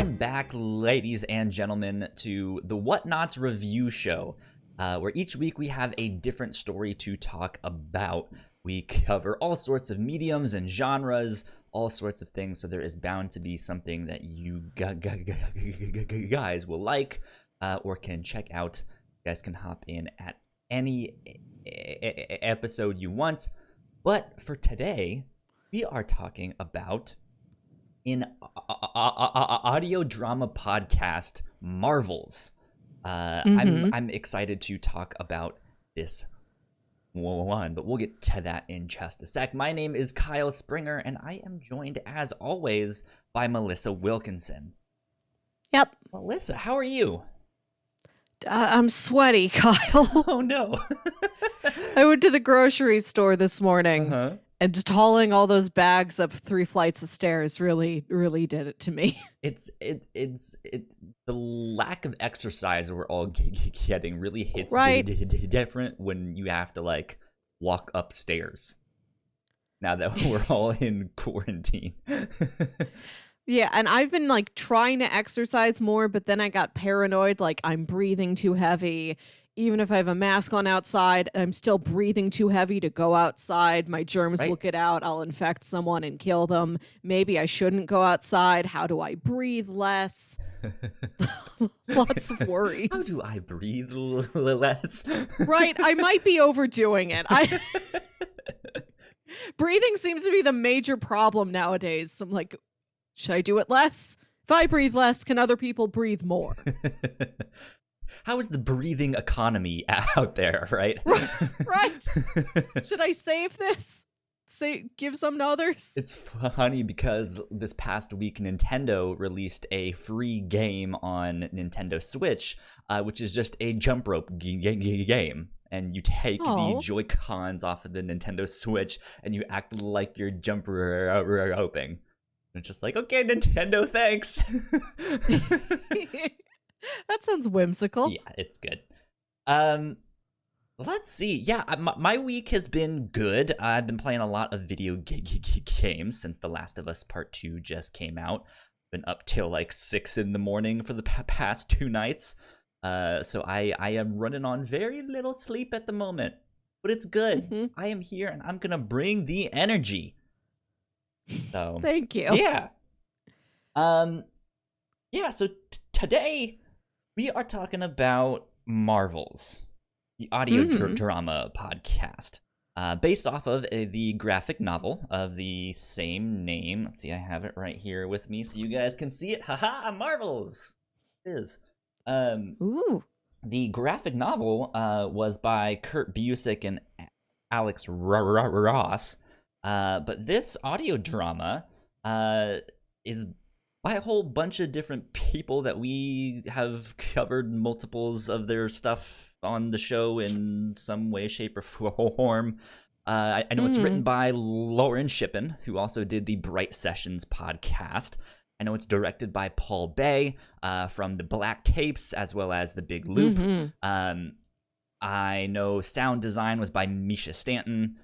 Welcome back, ladies and gentlemen, to the Whatnauts review show, where each week we have a different story to talk about. We cover all sorts of mediums and genres, all sorts of things, so there is bound to be something that you guys will like or can check out. You guys can hop in at any episode you want. But for today, we are talking about an audio drama podcast, Marvels. I'm excited to talk about this one, but we'll get to that in just a sec. My name is Kyle Springer, and I am joined, as always, by Melissa Wilkinson. Yep. Melissa, how are you? I'm sweaty, Kyle. Oh, no. I went to the grocery store this morning, and just hauling all those bags up 3 flights of stairs really did it to me. It's the lack of exercise we're all getting really hits different when you have to like walk upstairs. Now that we're all in quarantine. Yeah, and I've been like trying to exercise more, but then I got paranoid, like I'm breathing too heavy. Even if I have a mask on outside, I'm still breathing too heavy to go outside. My germs will get out. I'll infect someone and kill them. Maybe I shouldn't go outside. How do I breathe less? Lots of worries. How do I breathe less? Right, I might be overdoing it. Breathing seems to be the major problem nowadays. So I'm like, should I do it less? If I breathe less, can other people breathe more? How is the breathing economy out there, right? Right. Should I save this? Give some to others? It's funny because this past week Nintendo released a free game on Nintendo Switch, which is just a jump rope game. And you take the Joy-Cons off of the Nintendo Switch and you act like you're jump roping. And it's just like, okay, Nintendo, thanks. That sounds whimsical. Yeah, it's good. Let's see. Yeah, my week has been good. I've been playing a lot of video games since The Last of Us Part 2 just came out. Been up till like 6 in the morning for the past 2 nights. So I am running on very little sleep at the moment. But it's good. I am here and I'm going to bring the energy. So thank you. Yeah. Yeah, so today we are talking about Marvels, the audio drama podcast, based off of the graphic novel of the same name. Let's see, I have it right here with me so you guys can see it. Haha, Marvels! It is. Ooh. The graphic novel was by Kurt Busiek and Alex Ross, but this audio drama is by a whole bunch of different people that we have covered multiples of their stuff on the show in some way, shape, or form. I know it's written by Lauren Shippen, who also did the Bright Sessions podcast. I know it's directed by Paul Bae from the Black Tapes, as well as the Big Loop. I know sound design was by Misha Stanton.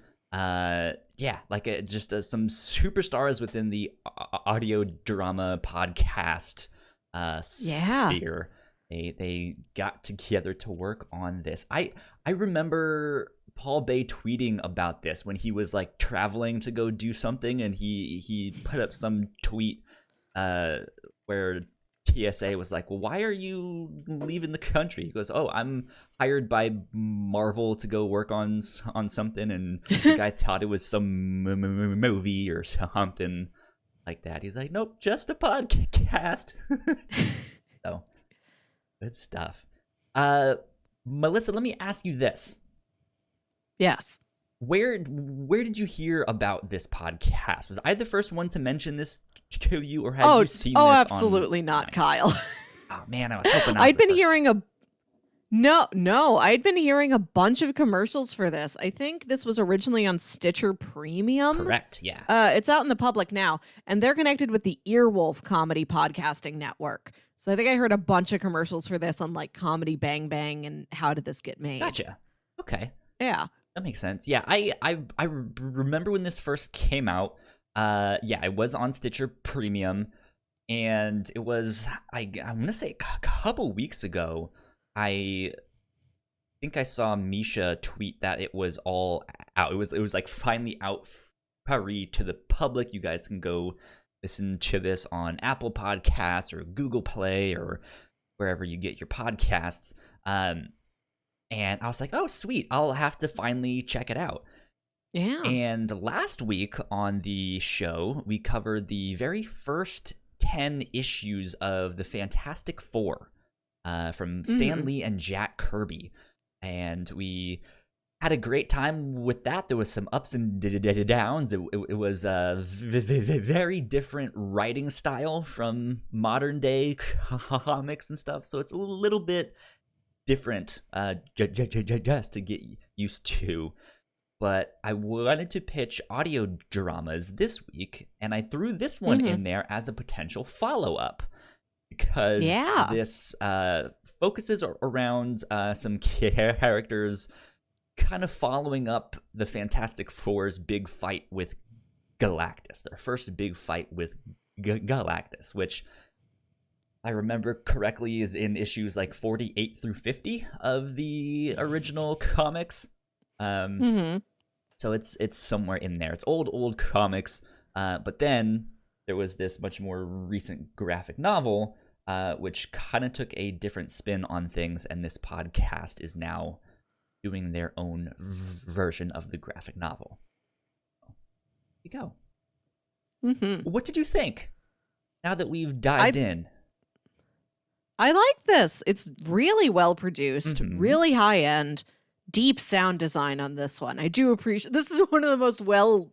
Yeah, like just some superstars within the audio drama podcast sphere. They got together to work on this. I remember Paul Bae tweeting about this when he was like traveling to go do something, and he put up some tweet where TSA was like, well, why are you leaving the country? He goes, oh, I'm hired by Marvel to go work on something, and the guy thought it was some movie or something like that. He's like, nope, just a podcast. So, good stuff. Melissa, let me ask you this. Yes. Where did you hear about this podcast? Was I the first one to mention this to you, or have you seen this? Oh, absolutely not, Kyle. Oh man, I was hoping I'd been hearing I'd been hearing a bunch of commercials for this. I think this was originally on Stitcher Premium. Correct, yeah. It's out in the public now, and they're connected with the Earwolf Comedy Podcasting Network. So I think I heard a bunch of commercials for this on like Comedy Bang Bang and How Did This Get Made? Gotcha. Okay. Yeah. That makes sense. Yeah, I remember when this first came out. Yeah, it was on Stitcher Premium. And it was, I'm going to say a couple weeks ago, I think I saw Misha tweet that it was all out. It was like finally out free to the public. You guys can go listen to this on Apple Podcasts or Google Play or wherever you get your podcasts. And I was like, oh, sweet. I'll have to finally check it out. Yeah. And last week on the show, we covered the very first 10 issues of the Fantastic Four from Stan Lee and Jack Kirby. And we had a great time with that. There was some ups and downs. It was a very different writing style from modern day comics and stuff. So it's a little bit different just to get used to. But I wanted to pitch audio dramas this week, and I threw this one in there as a potential follow-up because this focuses around some characters kind of following up the Fantastic Four's big fight with Galactus, their first big fight with Galactus, which I remember correctly is in issues like 48 through 50 of the original comics. So it's somewhere in there. It's old comics, but then there was this much more recent graphic novel, which kind of took a different spin on things, and this podcast is now doing their own version of the graphic novel. There you go. What did you think now that we've dived in? I like this. It's really well produced, really high end. Deep sound design on this one. I do appreciate this is one of the most well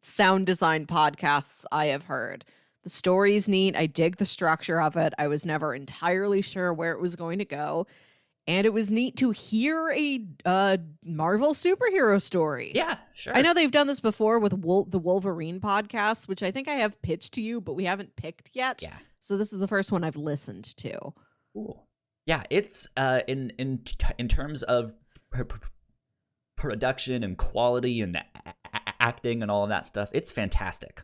sound designed podcasts I have heard. The story's neat. I dig the structure of it. I was never entirely sure where it was going to go. And it was neat to hear a Marvel superhero story. Yeah, sure. I know they've done this before with the Wolverine podcast, which I think I have pitched to you, but we haven't picked yet. Yeah. So this is the first one I've listened to. Cool. Yeah, it's in terms of production and quality and acting and all of that stuff, it's fantastic.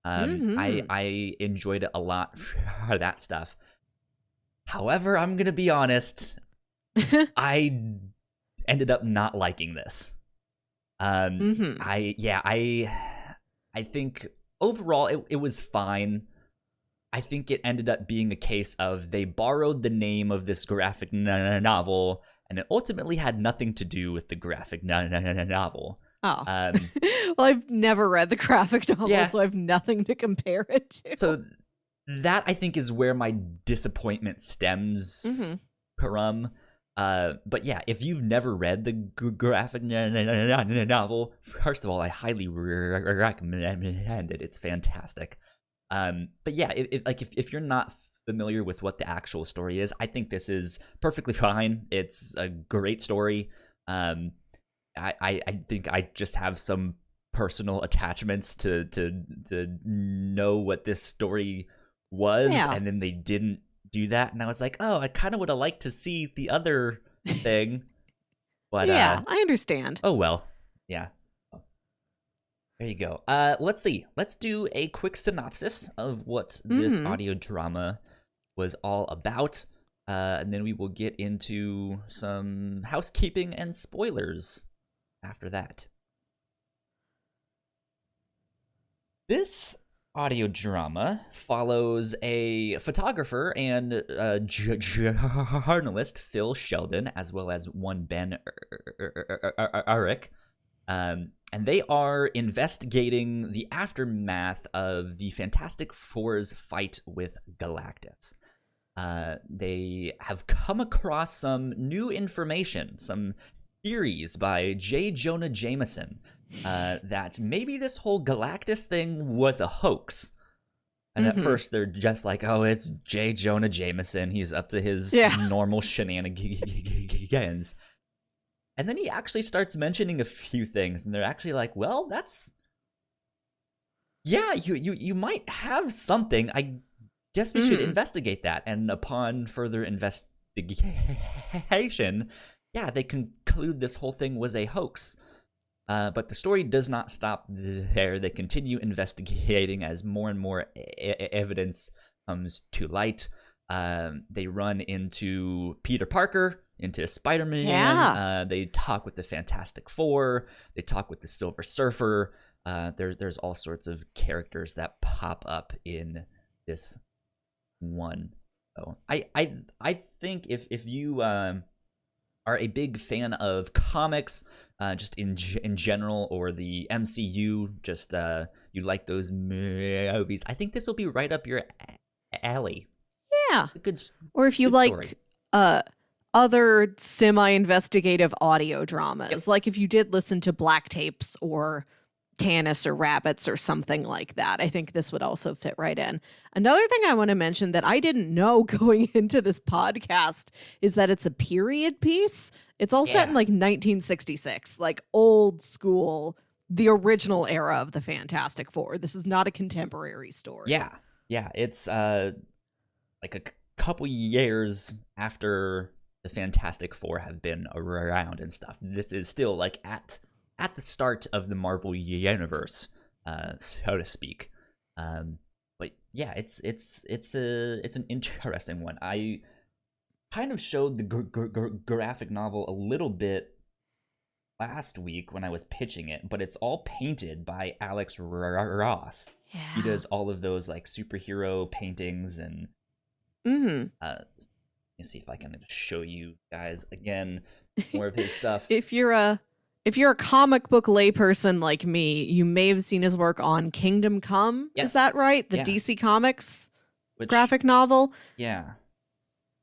I enjoyed it a lot for that stuff. However, I'm gonna be honest, I ended up not liking this. I think overall it was fine. I think it ended up being a case of they borrowed the name of this graphic novel, and it ultimately had nothing to do with the graphic novel. Oh. Well, I've never read the graphic novel, so I have nothing to compare it to. So that, I think, is where my disappointment stems from. But yeah, if you've never read the graphic novel, first of all, I highly recommend it. It's fantastic. But yeah, if you're not familiar with what the actual story is, I think this is perfectly fine. It's a great story. I think I just have some personal attachments to know what this story was, and then they didn't do that, and I was like, oh, I kind of would have liked to see the other thing. But yeah, I understand. Oh well, yeah. There you go. Let's see. Let's do a quick synopsis of what this audio drama was all about, and then we will get into some housekeeping and spoilers after that. This audio drama follows a photographer and journalist, Phil Sheldon, as well as one Ben Urich. And they are investigating the aftermath of the Fantastic Four's fight with Galactus. They have come across some new information, some theories by J. Jonah Jameson, that maybe this whole Galactus thing was a hoax. And at first they're just like, oh, it's J. Jonah Jameson. He's up to his normal shenanigans. And then he actually starts mentioning a few things, and they're actually like, well, that's... Yeah, you might have something. I guess we should investigate that. And upon further investigation, yeah, they conclude this whole thing was a hoax. But the story does not stop there. They continue investigating as more and more evidence comes to light. They run into Peter Parker, into Spider-Man. Yeah. They talk with the Fantastic Four. They talk with the Silver Surfer. There's all sorts of characters that pop up in this one. So I think if you are a big fan of comics, just in general, or the MCU, just you like those movies, I think this will be right up your alley. Yeah. Good, or if you good like story. other semi-investigative audio dramas, like if you did listen to Black Tapes or Tannis or Rabbits or something like that, I think this would also fit right in. Another thing I want to mention that I didn't know going into this podcast is that it's a period piece. It's all set in like 1966, like old school, the original era of the Fantastic Four. This is not a contemporary story. Yeah, it's like a couple years after the Fantastic Four have been around and stuff. This is still like at the start of the Marvel universe, so to speak. But yeah, it's an interesting one. I kind of showed the graphic novel a little bit last week when I was pitching it, but it's all painted by Alex Ross. Yeah. He does all of those like superhero paintings and let me see if I can show you guys again more of his stuff. If you're a comic book layperson like me, you may have seen his work on Kingdom Come. Yes. Is that right? The Yeah. DC Comics graphic novel. Yeah.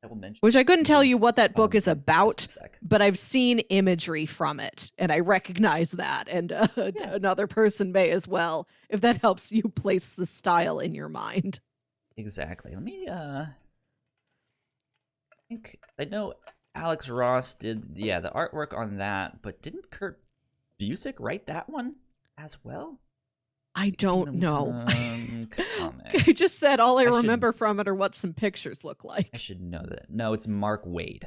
I will mention, which I couldn't tell you what that book is just about, a sec. but I've seen imagery from it, and I recognize that, and another person may as well, if that helps you place the style in your mind. Exactly. Let me I know Alex Ross did the artwork on that, but didn't Kurt Busiek write that one as well? I don't know. Comic. I just said all I remember from it are what some pictures look like. I should know that. No, it's Mark Waid.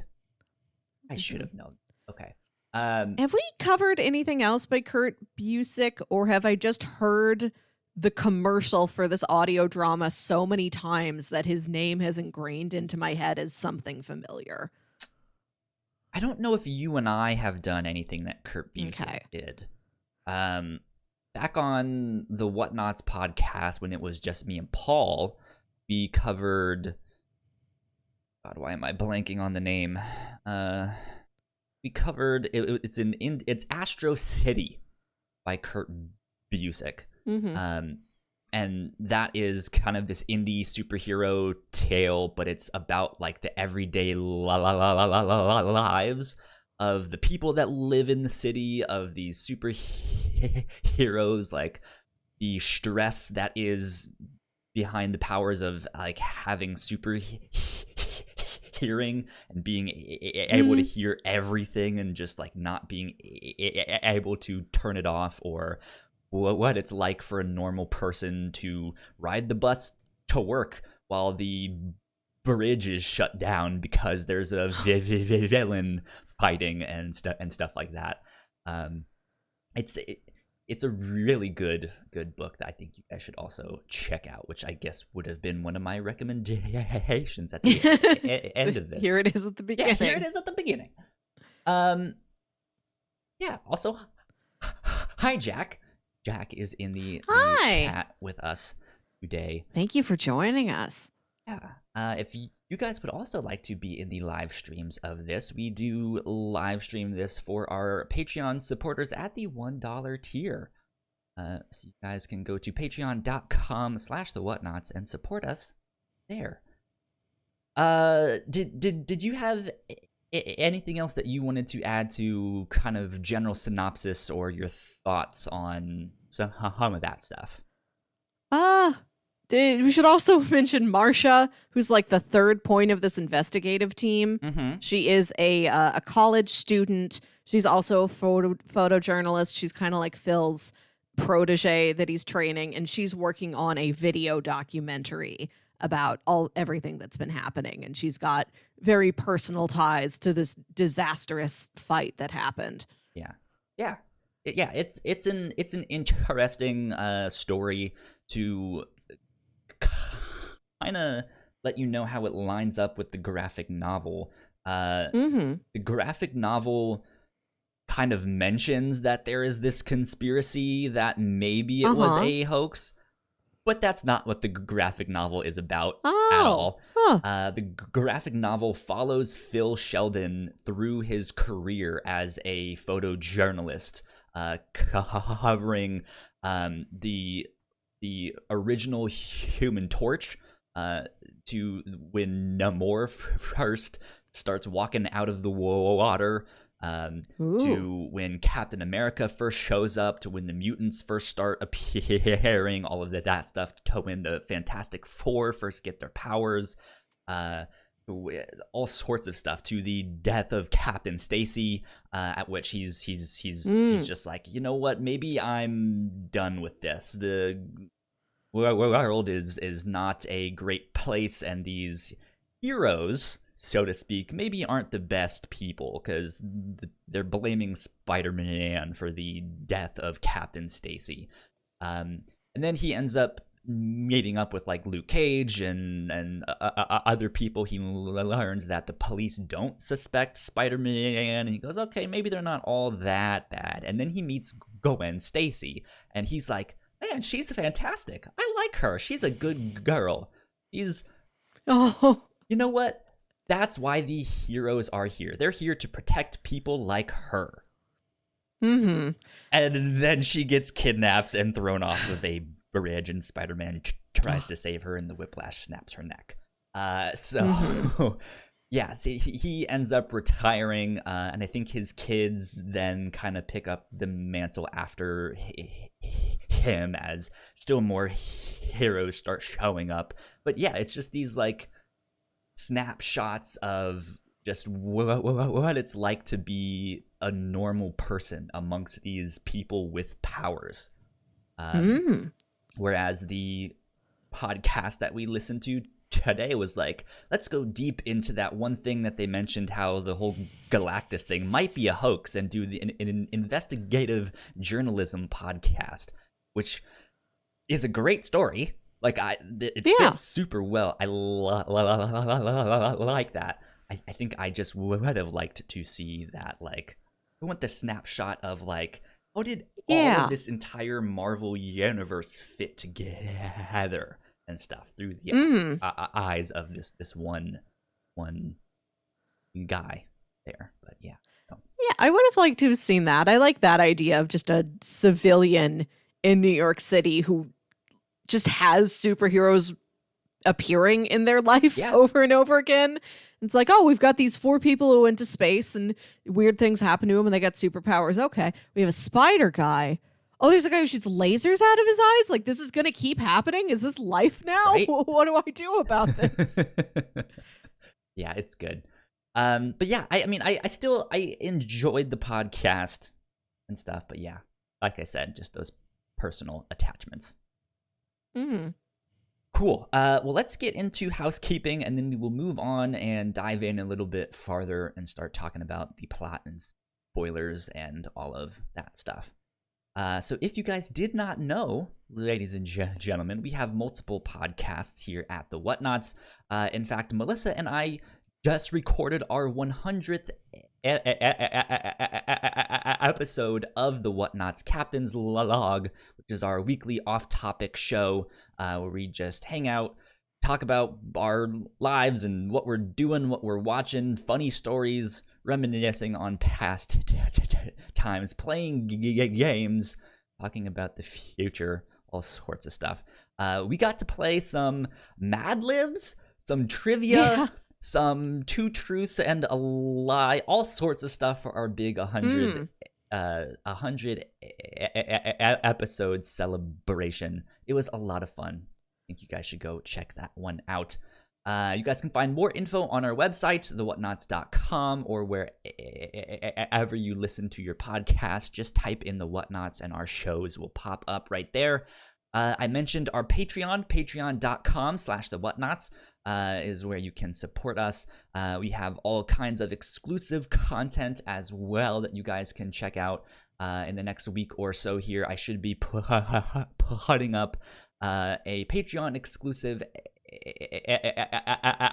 I should have known. Okay. Have we covered anything else by Kurt Busiek, or have I just heard the commercial for this audio drama so many times that his name has ingrained into my head as something familiar? I don't know if you and I have done anything that Kurt Busiek did. Back on the Whatnauts podcast, when it was just me and Paul, we covered... God, why am I blanking on the name? We covered... It's Astro City by Kurt Busiek. And that is kind of this indie superhero tale, but it's about like the everyday lives of the people that live in the city, of these superheroes, like the stress that is behind the powers of like having super hearing and being able to hear everything and just like not being able to turn it off, or what it's like for a normal person to ride the bus to work while the bridge is shut down because there's a villain fighting and stuff like that. It's a really good book that I think you guys should also check out, which I guess would have been one of my recommendations at the end of this. Here it is at the beginning. Yeah, here it is at the beginning. Yeah. Also, hi Jack. Jack is in the chat with us today. Thank you for joining us. Yeah. If you guys would also like to be in the live streams of this, we do live stream this for our Patreon supporters at the $1 tier. So you guys can go to patreon.com/thewhatnauts and support us there. Did you have anything else that you wanted to add to kind of general synopsis or your thoughts on some of that stuff? We should also mention Marcia, who's like the third point of this investigative team. She is a college student. She's also a photojournalist. She's kind of like Phil's protege that he's training, and she's working on a video documentary about everything that's been happening, and she's got very personal ties to this disastrous fight that happened. It's an interesting story to kind of let you know how it lines up with the graphic novel. Mm-hmm. The graphic novel kind of mentions that there is this conspiracy that maybe it was a hoax, but that's not what the graphic novel is about at all. The graphic novel follows Phil Sheldon through his career as a photojournalist, covering the original Human Torch, to when Namor first starts walking out of the water, to when Captain America first shows up, to when the mutants first start appearing, all of that stuff, to when the Fantastic Four first get their powers, all sorts of stuff, to the death of Captain Stacy, at which he's just like, you know what, maybe I'm done with this. The world is not a great place, and these heroes, so to speak, maybe aren't the best people, because they're blaming Spider-Man for the death of Captain Stacy. And then he ends up meeting up with like Luke Cage and other people. He learns that the police don't suspect Spider-Man, and he goes, okay, maybe they're not all that bad. And then he meets Gwen Stacy, and he's like, man, she's fantastic. I like her. She's a good girl. You know what? That's why the heroes are here. They're here to protect people like her. Mm-hmm. And then she gets kidnapped and thrown off of a bridge, and Spider-Man tries to save her, and the whiplash snaps her neck. Yeah, so he ends up retiring, and I think his kids then kind of pick up the mantle after him as still more heroes start showing up. But yeah, it's just these like snapshots of just what it's like to be a normal person amongst these people with powers. Whereas the podcast that we listened to today was like, let's go deep into that one thing that they mentioned, how the whole Galactus thing might be a hoax, and do an investigative journalism podcast, which is a great story. Like, it fits super well. I like that. I think I just would have liked to see that. Like, I want the snapshot of like, how did all of this entire Marvel universe fit together and stuff through the eyes of this one guy there. But yeah. Yeah, I would have liked to have seen that. I like that idea of just a civilian in New York City who just has superheroes appearing in their life over and over again. It's like, oh, we've got these 4 people who went to space and weird things happen to them and they got superpowers. Okay. We have a spider guy. Oh, there's a guy who shoots lasers out of his eyes. Like, this is going to keep happening? Is this life now? Right? What do I do about this? Yeah, it's good. But yeah, I mean, I still enjoyed the podcast and stuff. But yeah, like I said, just those personal attachments. Cool. Well, let's get into housekeeping, and then we will move on and dive in a little bit farther and start talking about the plot and spoilers and all of that stuff. So if you guys did not know, ladies and gentlemen, we have multiple podcasts here at the Whatnauts. In fact, Melissa and I just recorded our 100th episode of the Whatnauts Captain's Log, which is our weekly off-topic show where we just hang out, talk about our lives and what we're doing, what we're watching, funny stories, reminiscing on past times, playing games, talking about the future, all sorts of stuff. We got to play some Mad Libs, some trivia, some two truths and a lie, all sorts of stuff for our big 100 episode celebration. It was a lot of fun. I think you guys should go check that one out. You guys can find more info on our website, thewhatnauts.com, or wherever you listen to your podcast. Just type in the Whatnauts and our shows will pop up right there. I mentioned our Patreon, patreon.com/thewhatnauts is where you can support us. We have all kinds of exclusive content as well that you guys can check out in the next week or so here. I should be putting up a Patreon exclusive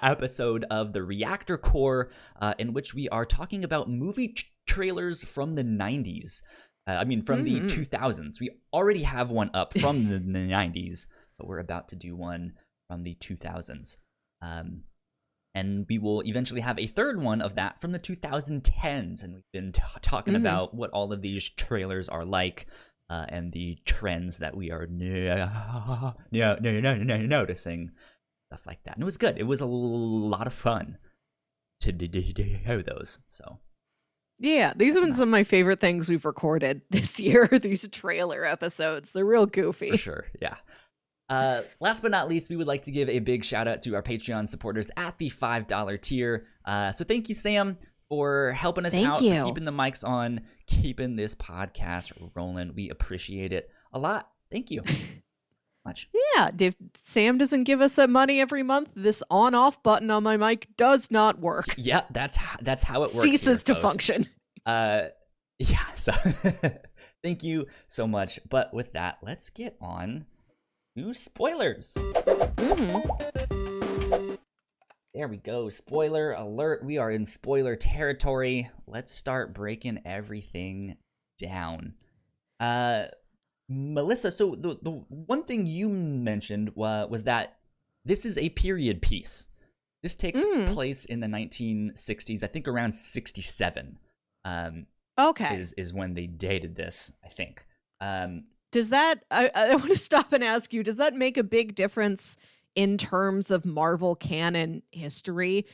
episode of the Reactor Core, in which we are talking about movie trailers from the 90s. From the 2000s. We already have one up from the 90s, but we're about to do one from the 2000s. And we will eventually have a third one of that from the 2010s. And we've been talking about what all of these trailers are like, and the trends that we are noticing, stuff like that. And it was good. It was a lot of fun to do those. So, yeah, these have been some of my favorite things we've recorded this year. These trailer episodes, they're real goofy. For sure, yeah. Last but not least, we would like to give a big shout out to our Patreon supporters at the $5 tier. So thank you, Sam, for helping us out, for keeping the mics on, keeping this podcast rolling. We appreciate it a lot. Thank you. Much. Yeah, if Sam doesn't give us that money every month, this on-off button on my mic does not work. Yeah, that's how it works. Ceases to function. Yeah, so thank you so much. But with that, let's get on to spoilers. There we go. Spoiler alert. We are in spoiler territory. Let's start breaking everything down. Melissa, so the one thing you mentioned was that this is a period piece. This takes place in the 1960s, I think around 67. Okay. Is when they dated this, I think. Does that, I want to stop and ask you, does that make a big difference in terms of Marvel canon history?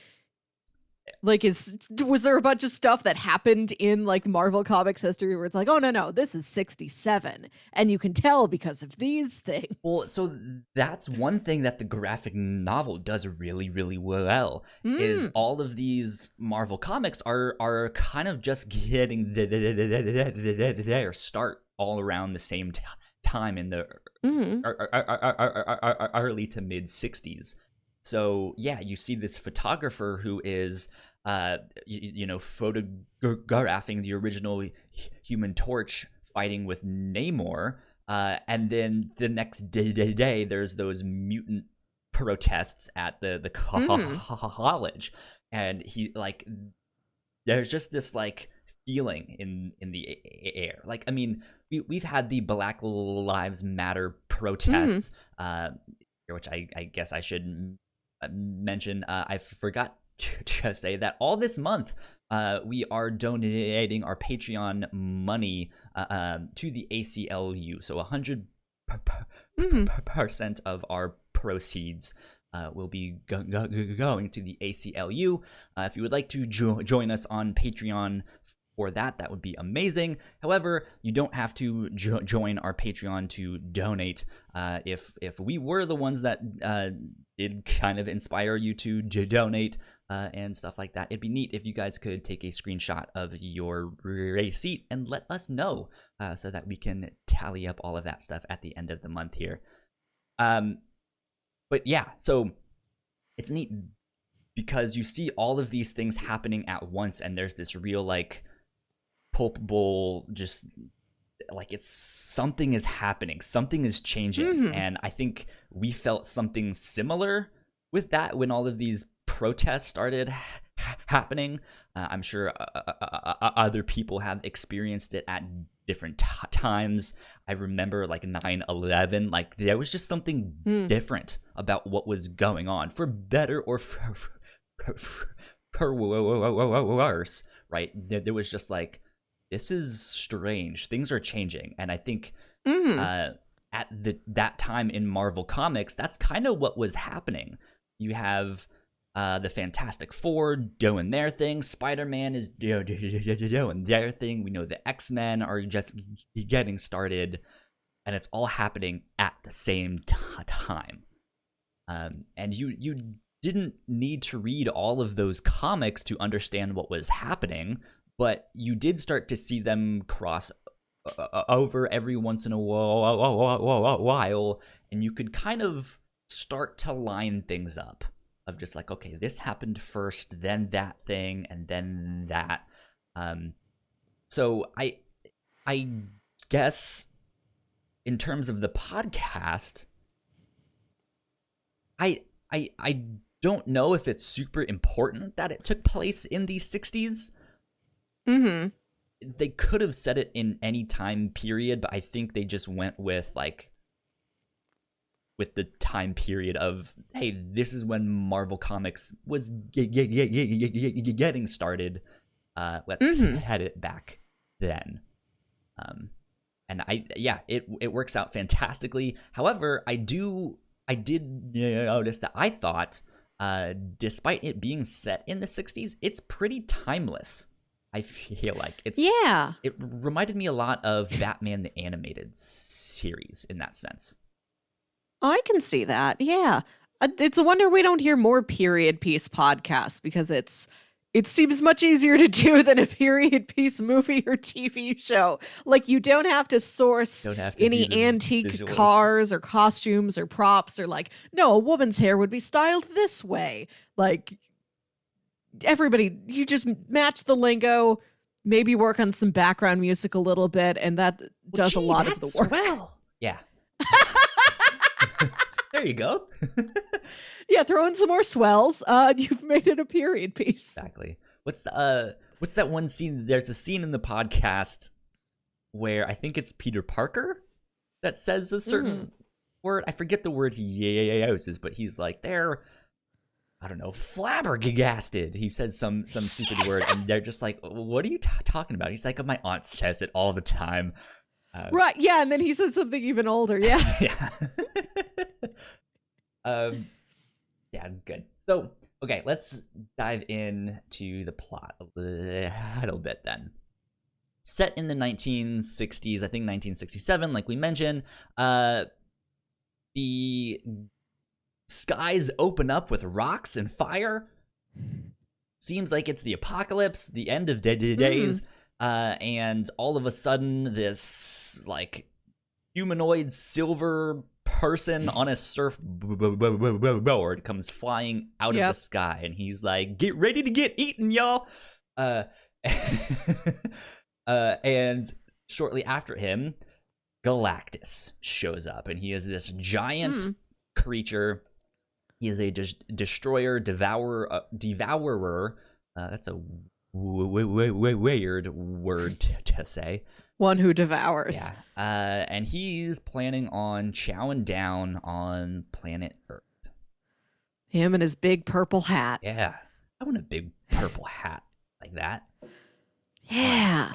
Like, was there a bunch of stuff that happened in like Marvel Comics history where it's like, oh no, this is 67, and you can tell because of these things? Well, so that's one thing that the graphic novel does really, really well, is all of these Marvel comics are kind of just getting their start all around the same time in the early to mid 60s. So yeah, you see this photographer who is, photographing the original Human Torch fighting with Namor, and then the next day there's those mutant protests at the college, and he like, there's just this like feeling in the air. Like, I mean, we've had the Black Lives Matter protests, which I guess I should mention. I forgot to say that all this month we are donating our Patreon money to the ACLU. So 100% of our proceeds will be going to the ACLU. If you would like to join us on Patreon for that would be amazing. However, you don't have to join our Patreon to donate. If we were the ones that did kind of inspire you to donate and stuff like that, it'd be neat if you guys could take a screenshot of your receipt and let us know, so that we can tally up all of that stuff at the end of the month here. But yeah, so it's neat because you see all of these things happening at once, and there's this real like palpable, just like, it's something is happening, something is changing. And I think we felt something similar with that when all of these protests started happening. I'm sure other people have experienced it at different times. I remember like 9/11, like there was just something different about what was going on, for better or for worse, right? There was just like, this is strange. Things are changing. And I think at that time in Marvel Comics, that's kind of what was happening. You have the Fantastic Four doing their thing. Spider-Man is doing their thing. We know the X-Men are just getting started. And it's all happening at the same time. And you didn't need to read all of those comics to understand what was happening, but you did start to see them cross over every once in a while, and you could kind of start to line things up of just like, okay, this happened first, then that thing, and then that. So I guess in terms of the podcast, I I don't know if it's super important that it took place in the 60s. Mm-hmm. They could have said it in any time period, but I think they just went with the time period of, hey, this is when Marvel Comics was getting started. Let's head it back then. And it works out fantastically. However, I did notice that I thought, despite it being set in the 60s, it's pretty timeless. I feel like it reminded me a lot of Batman the Animated Series in that sense. I can see that. Yeah. It's a wonder we don't hear more period piece podcasts, because it seems much easier to do than a period piece movie or TV show. Like, you don't have to source any antique visuals. Cars or costumes or props, or like, no, a woman's hair would be styled this way. Like, everybody, you just match the lingo, maybe work on some background music a little bit, and that does a lot of the work. Well, yeah. There you go. Yeah, throw in some more swells. You've made it a period piece. Exactly. What's that one scene? There's a scene in the podcast where I think it's Peter Parker that says a certain word. I forget the word he uses, but he's like, they're, I don't know, flabbergasted. He says some stupid word, and they're just like, what are you talking about? He's like, my aunt says it all the time. Right, yeah, and then he says something even older, yeah. Yeah. Yeah, it's good. So, okay, let's dive into the plot a little bit then. Set in the 1960s, I think 1967, like we mentioned, the skies open up with rocks and fire. Seems like it's the apocalypse, the end of days. And all of a sudden, this like humanoid silver person on a surfboard comes flying out of the sky, and he's like, "Get ready to get eaten, y'all!" And shortly after him, Galactus shows up, and he is this giant creature. He is a destroyer, devourer. That's a weird word to say. One who devours. Yeah. And he's planning on chowing down on planet Earth. Him and his big purple hat. Yeah. I want a big purple hat like that. Yeah.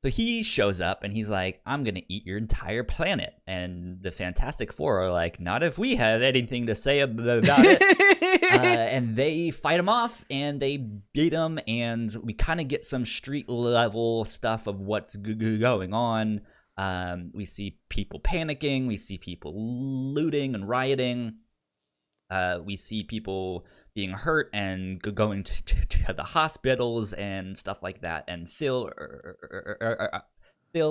So he shows up and he's like, I'm going to eat your entire planet. And the Fantastic Four are like, not if we have anything to say about it. And they fight him off and they beat him. And we kind of get some street level stuff of what's going on. We see people panicking. We see people looting and rioting. We see people being hurt and going to the hospitals and stuff like that. And Phil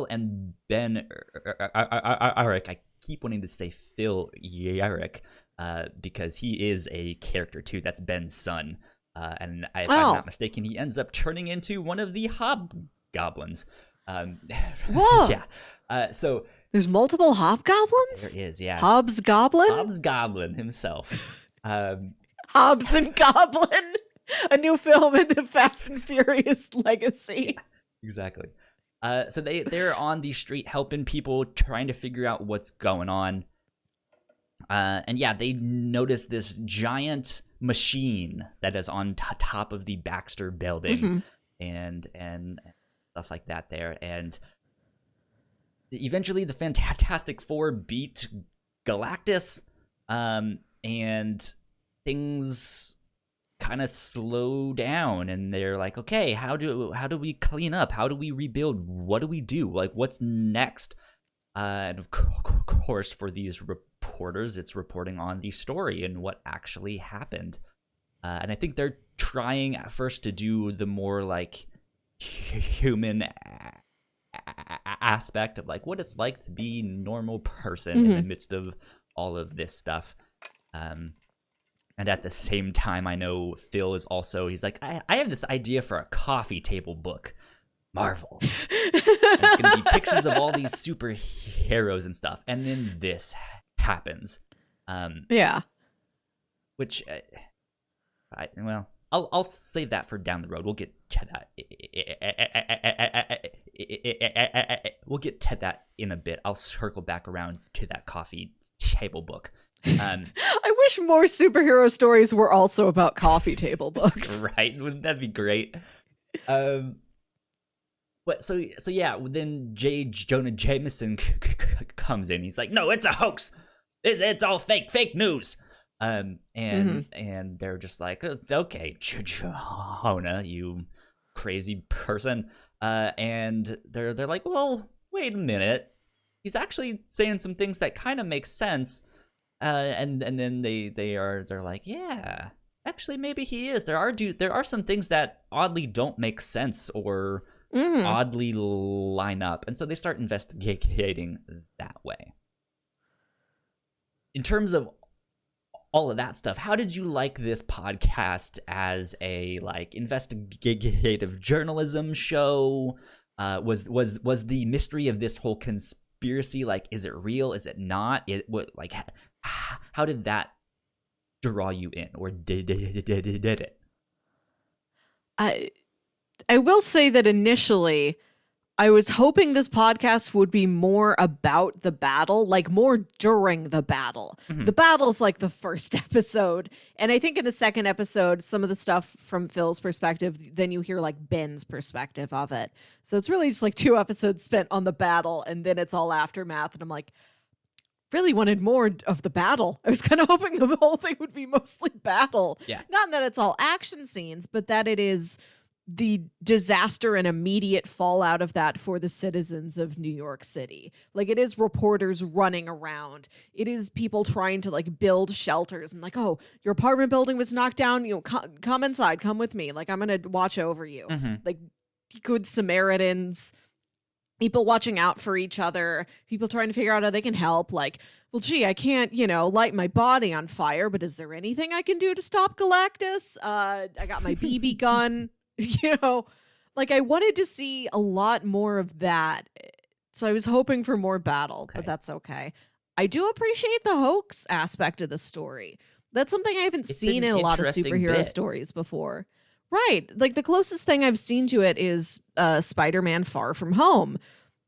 and Ben Urich, I keep wanting to say Phil Urich, because he is a character too. That's Ben's son. And if I'm not mistaken, he ends up turning into one of the hobgoblins. Whoa. Yeah. So there's multiple hobgoblins? There is, yeah. Hobbs Goblin? Hobbs Goblin himself. Hobbs and Goblin, a new film in the Fast and Furious legacy. Exactly. So they're on the street helping people, trying to figure out what's going on. And yeah, they notice this giant machine that is on top of the Baxter building, and stuff like that there. And eventually the Fantastic Four beat Galactus, and things kind of slow down, and they're like, okay, how do we clean up? How do we rebuild? What do we do? Like, what's next? And of course, for these reporters, it's reporting on the story and what actually happened. And I think they're trying at first to do the more like human aspect of like what it's like to be a normal person in the midst of all of this stuff. And at the same time, I know Phil is also, he's like, I have this idea for a coffee table book. Marvel. It's going to be pictures of all these superheroes and stuff. And then this happens. Yeah. which I'll save that for down the road. We'll get to that. We'll get to that in a bit. I'll circle back around to that coffee table book. I wish more superhero stories were also about coffee table books. Right? Wouldn't that be great? But so yeah, then J. Jonah Jameson comes in. He's like, "No, it's a hoax. It's all fake news." And they're just like, "Okay, Jonah, you crazy person." And they're like, "Well, wait a minute. He's actually saying some things that kind of make sense." And then they're like, "Yeah, actually, maybe he is. There are some things that oddly don't make sense or oddly line up." And so they start investigating that way. In terms of all of that stuff, how did you like this podcast as a investigative journalism show? Was the mystery of this whole conspiracy, is it real? Is it not? How did that draw you in, or did it? I will say that initially I was hoping this podcast would be more about the battle, more during the battle. Mm-hmm. The battle's the first episode. And I think in the second episode, some of the stuff from Phil's perspective, then you hear Ben's perspective of it. So it's really just 2 episodes spent on the battle, and then it's all aftermath. And I'm really wanted more of the battle. I was kind of hoping the whole thing would be mostly battle. Yeah. Not that it's all action scenes, but that it is the disaster and immediate fallout of that for the citizens of New York City. It is reporters running around. It is people trying to build shelters and oh, your apartment building was knocked down. Come inside, come with me. I'm going to watch over you. Mm-hmm. Good Samaritans, people watching out for each other, people trying to figure out how they can help. Well, gee, I can't, light my body on fire, but is there anything I can do to stop Galactus? I got my BB gun. I wanted to see a lot more of that. So I was hoping for more battle, but that's okay. I do appreciate the hoax aspect of the story. That's something I haven't seen in a lot of superhero stories before. Right. The closest thing I've seen to it is Spider-Man Far From Home,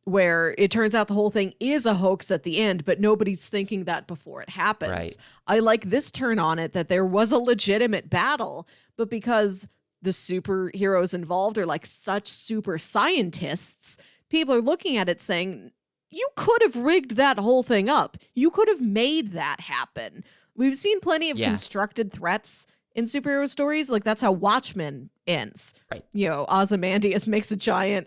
where it turns out the whole thing is a hoax at the end, but nobody's thinking that before it happens. Right. I like this turn on it, that there was a legitimate battle, but because the superheroes involved are such super scientists, people are looking at it saying, you could have rigged that whole thing up. You could have made that happen. We've seen plenty of constructed threats in superhero stories. That's how Watchmen ends. Right. Ozymandias makes a giant,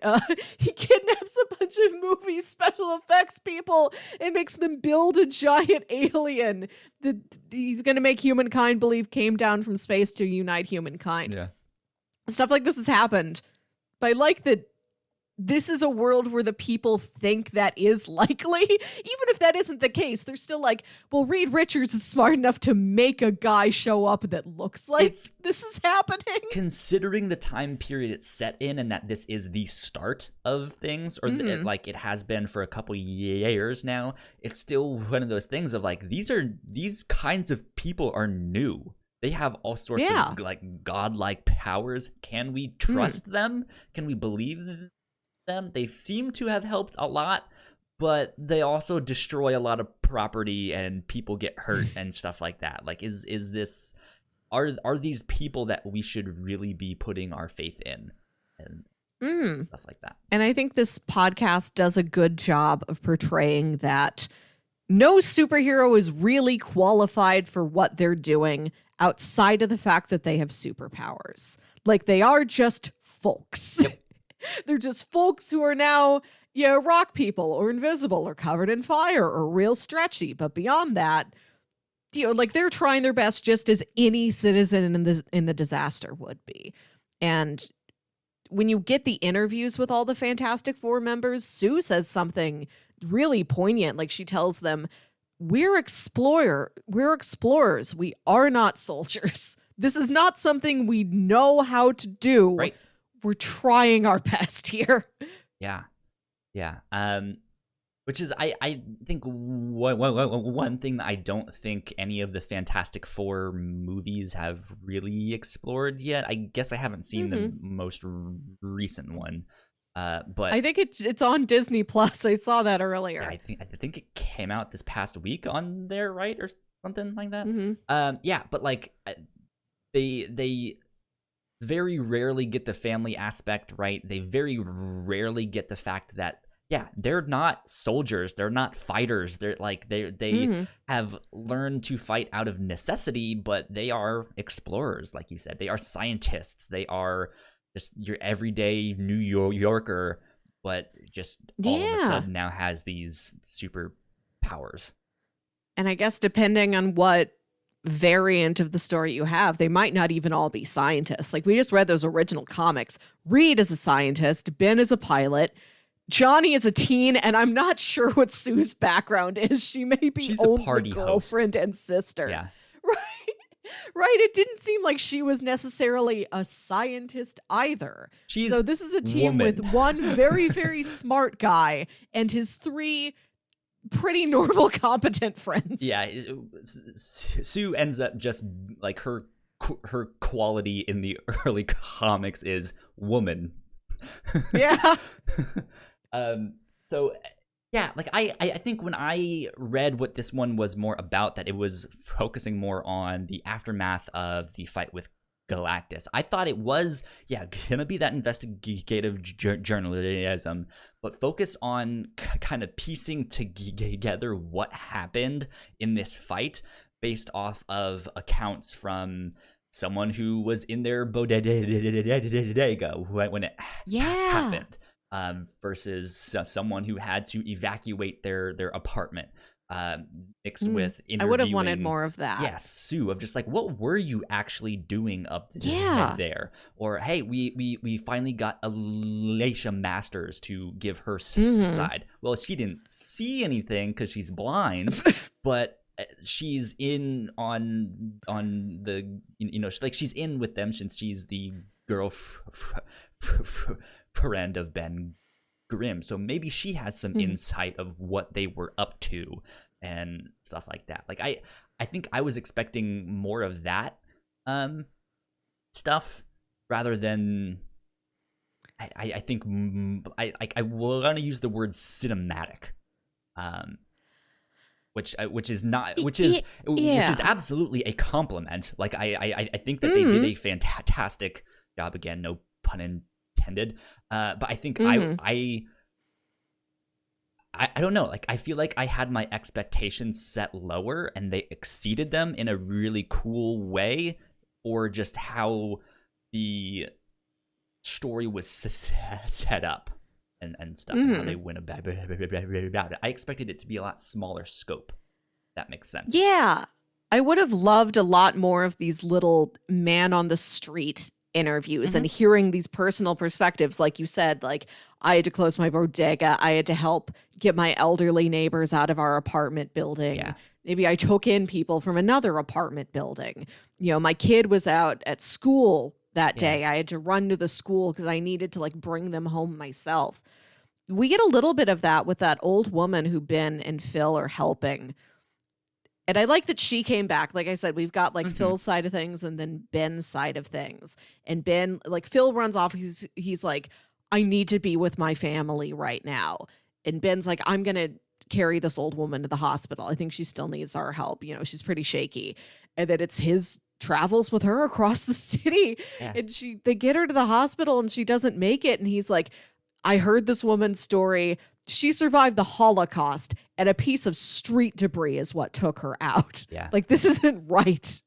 he kidnaps a bunch of movie special effects people and makes them build a giant alien that he's going to make humankind believe came down from space to unite humankind. Yeah. Stuff like this has happened. But I like that this is a world where the people think that is likely. Even if that isn't the case, they're still well, Reed Richards is smart enough to make a guy show up that looks this is happening. Considering the time period it's set in, and that this is the start of things, or it has been for a couple years now, it's still one of those things of these kinds of people are new. They have all sorts of godlike powers. Can we trust them? Can we believe them? They seem to have helped a lot, but they also destroy a lot of property and people get hurt and stuff like that. Is this are these people that we should really be putting our faith in and stuff like that? And I think this podcast does a good job of portraying that no superhero is really qualified for what they're doing outside of the fact that they have superpowers. They are just folks. Yep. They're just folks who are now, rock people or invisible or covered in fire or real stretchy. But beyond that, they're trying their best just as any citizen in the disaster would be. And when you get the interviews with all the Fantastic Four members, Sue says something really poignant. She tells them, we're explorers. We are not soldiers. This is not something we know how to do. Right. We're trying our best here. Yeah. Which is, I think, one thing that I don't think any of the Fantastic Four movies have really explored yet. I guess I haven't seen the most recent one, but I think it's on Disney Plus. I saw that earlier. yeah, I think it came out this past week on there, right, or something like that. Yeah, but like they very rarely get the family aspect right. They very rarely get the fact that, yeah, they're not soldiers, they're not fighters. They're like they have learned to fight out of necessity, but they are explorers, like you said. They are scientists. They are just your everyday New Yorker, but just all of a sudden now has these super powers. And I guess depending on what variant of the story you have, they might not even all be scientists. Like, we just read those original comics. Reed is a scientist, Ben is a pilot, Johnny is a teen, and I'm not sure what Sue's background is. She may be She's only a party girlfriend host. and sister. Yeah. Right. It didn't seem like she was necessarily a scientist either. So this is a team with one very, very smart guy and his 3 pretty normal, competent friends. Yeah, Sue ends up just like her quality in the early comics is woman. Yeah. So yeah, like I think when I read what this one was more about, that it was focusing more on the aftermath of the fight with Galactus. I thought it was, gonna be that investigative journalism, but focus on kind of piecing together what happened in this fight based off of accounts from someone who was in their bodega when it happened, versus someone who had to evacuate their apartment. Mixed with interviewing. I would have wanted more of that. Yes, Sue, of just like, what were you actually doing up there? Or, hey, we finally got Alicia Masters to give her side. Well, she didn't see anything because she's blind, but she's in on the, like, she's in with them since she's the girlfriend of Ben Grimm, so maybe she has some insight of what they were up to and stuff like that. Like, I think I was expecting more of that stuff rather than I think I want to use the word cinematic, which is absolutely a compliment. Like, I think that they did a fantastic job, again, no pun intended, but I think I don't know, like, I feel like I had my expectations set lower and they exceeded them in a really cool way, or just how the story was set up and stuff, and how they went about it. I expected it to be a lot smaller scope. That makes sense. Yeah, I would have loved a lot more of these little man on the street interviews and hearing these personal perspectives. Like you said, like, I had to close my bodega, I had to help get my elderly neighbors out of our apartment building. Maybe I took in people from another apartment building. My kid was out at school that day. I had to run to the school because I needed to, like, bring them home myself. We get a little bit of that with that old woman who Ben and Phil are helping. And I like that she came back. Like I said, we've got, like, Phil's side of things and then Ben's side of things. And Ben, like, Phil runs off. He's like, I need to be with my family right now. And Ben's like, I'm going to carry this old woman to the hospital. I think she still needs our help. She's pretty shaky. And then it's his travels with her across the city. And they get her to the hospital and she doesn't make it. And he's like, I heard this woman's story. She survived the Holocaust, and a piece of street debris is what took her out. Like, this isn't right.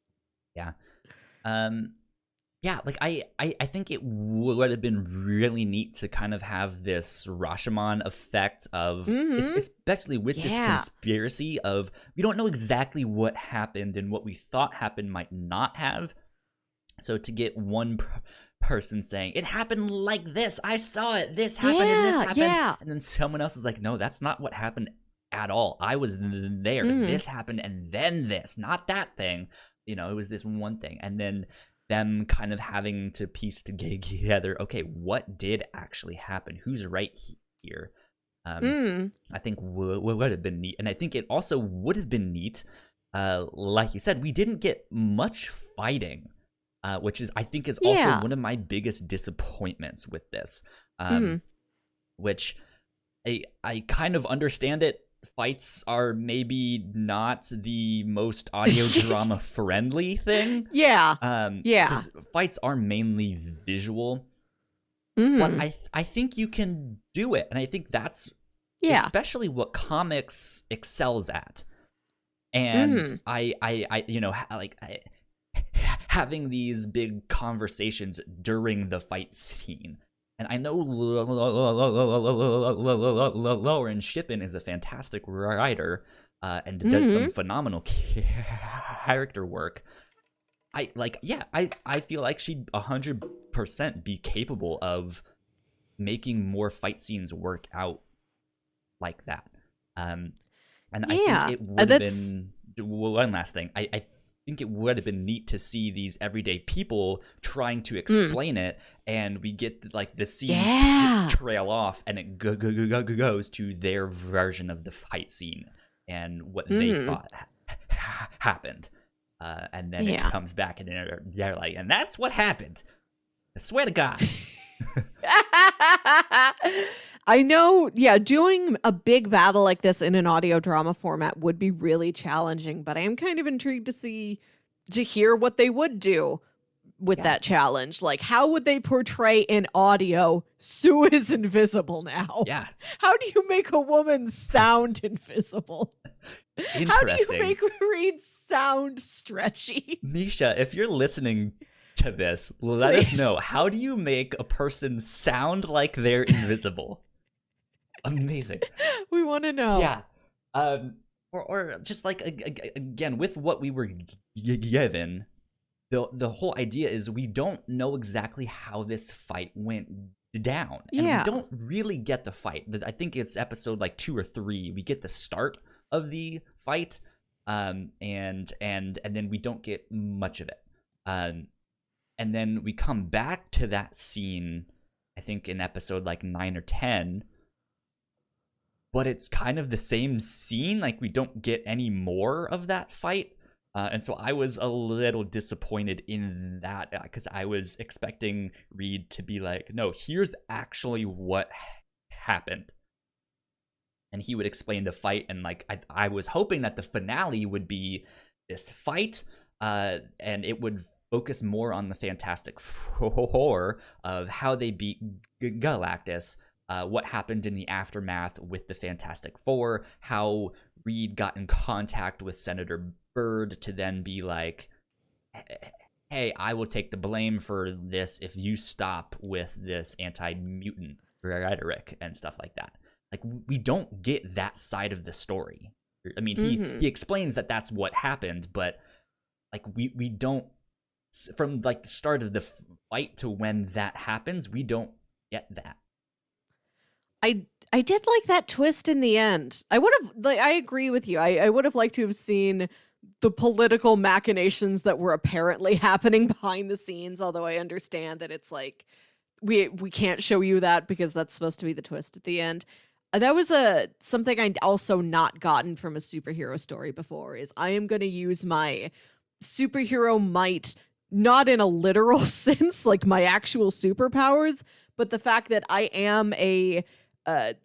Like, I think it would have been really neat to kind of have this Rashomon effect of, especially with this conspiracy of, we don't know exactly what happened, and what we thought happened might not have. So to get one person saying, it happened like this, I saw it, this happened and this happened, and then someone else is like, no, that's not what happened at all, I was there, this happened and then this, not that thing, it was this one thing. And then them kind of having to piece together, okay, what did actually happen, who's right here, I think would have been neat, and I think it also would have been neat. Like you said, we didn't get much fighting, which is I think is also one of my biggest disappointments with this. Which I kind of understand it. Fights are maybe not the most audio drama friendly thing. Yeah. 'Cause fights are mainly visual. But I think you can do it, and I think that's especially what comics excels at. And I having these big conversations during the fight scene. And I know Lauren Shippen is a fantastic writer and does some phenomenal character work. I feel like she'd 100% be capable of making more fight scenes work out like that. And I think it would have been one last thing. I think it would have been neat to see these everyday people trying to explain it, and we get like the scene trail off, and it goes to their version of the fight scene and what they thought happened. And then it comes back, and they're like, and that's what happened. I swear to God. I know, doing a big battle like this in an audio drama format would be really challenging, but I am kind of intrigued to hear what they would do with that challenge. Like, how would they portray in audio Sue is invisible now? Yeah. How do you make a woman sound invisible? How do you make Reed sound stretchy? Misha, if you're listening to this, let us know. How do you make a person sound like they're invisible? Amazing. We want to know. Yeah. Or just like, again, with what we were given, the whole idea is we don't know exactly how this fight went down. And we don't really get the fight. I think it's episode like 2 or 3. We get the start of the fight, and then we don't get much of it. And then we come back to that scene, I think in episode like 9 or 10, but it's kind of the same scene. Like, we don't get any more of that fight. And so I was a little disappointed in that, because I was expecting Reed to be like, no, here's actually what happened. And he would explain the fight. And like, I was hoping that the finale would be this fight, and it would focus more on the Fantastic Four of how they beat Galactus, what happened in the aftermath with the Fantastic Four, how Reed got in contact with Senator Byrd to then be like, hey, I will take the blame for this if you stop with this anti-mutant rhetoric and stuff like that. Like, we don't get that side of the story. I mean, he explains that that's what happened, but like, we don't, from like the start of the fight to when that happens, we don't get that. I did like that twist in the end. I would have, like, I agree with you. I would have liked to have seen the political machinations that were apparently happening behind the scenes, although I understand that it's like, we can't show you that because that's supposed to be the twist at the end. That was something I'd also not gotten from a superhero story before, is I am going to use my superhero might, not in a literal sense, like my actual superpowers, but the fact that I am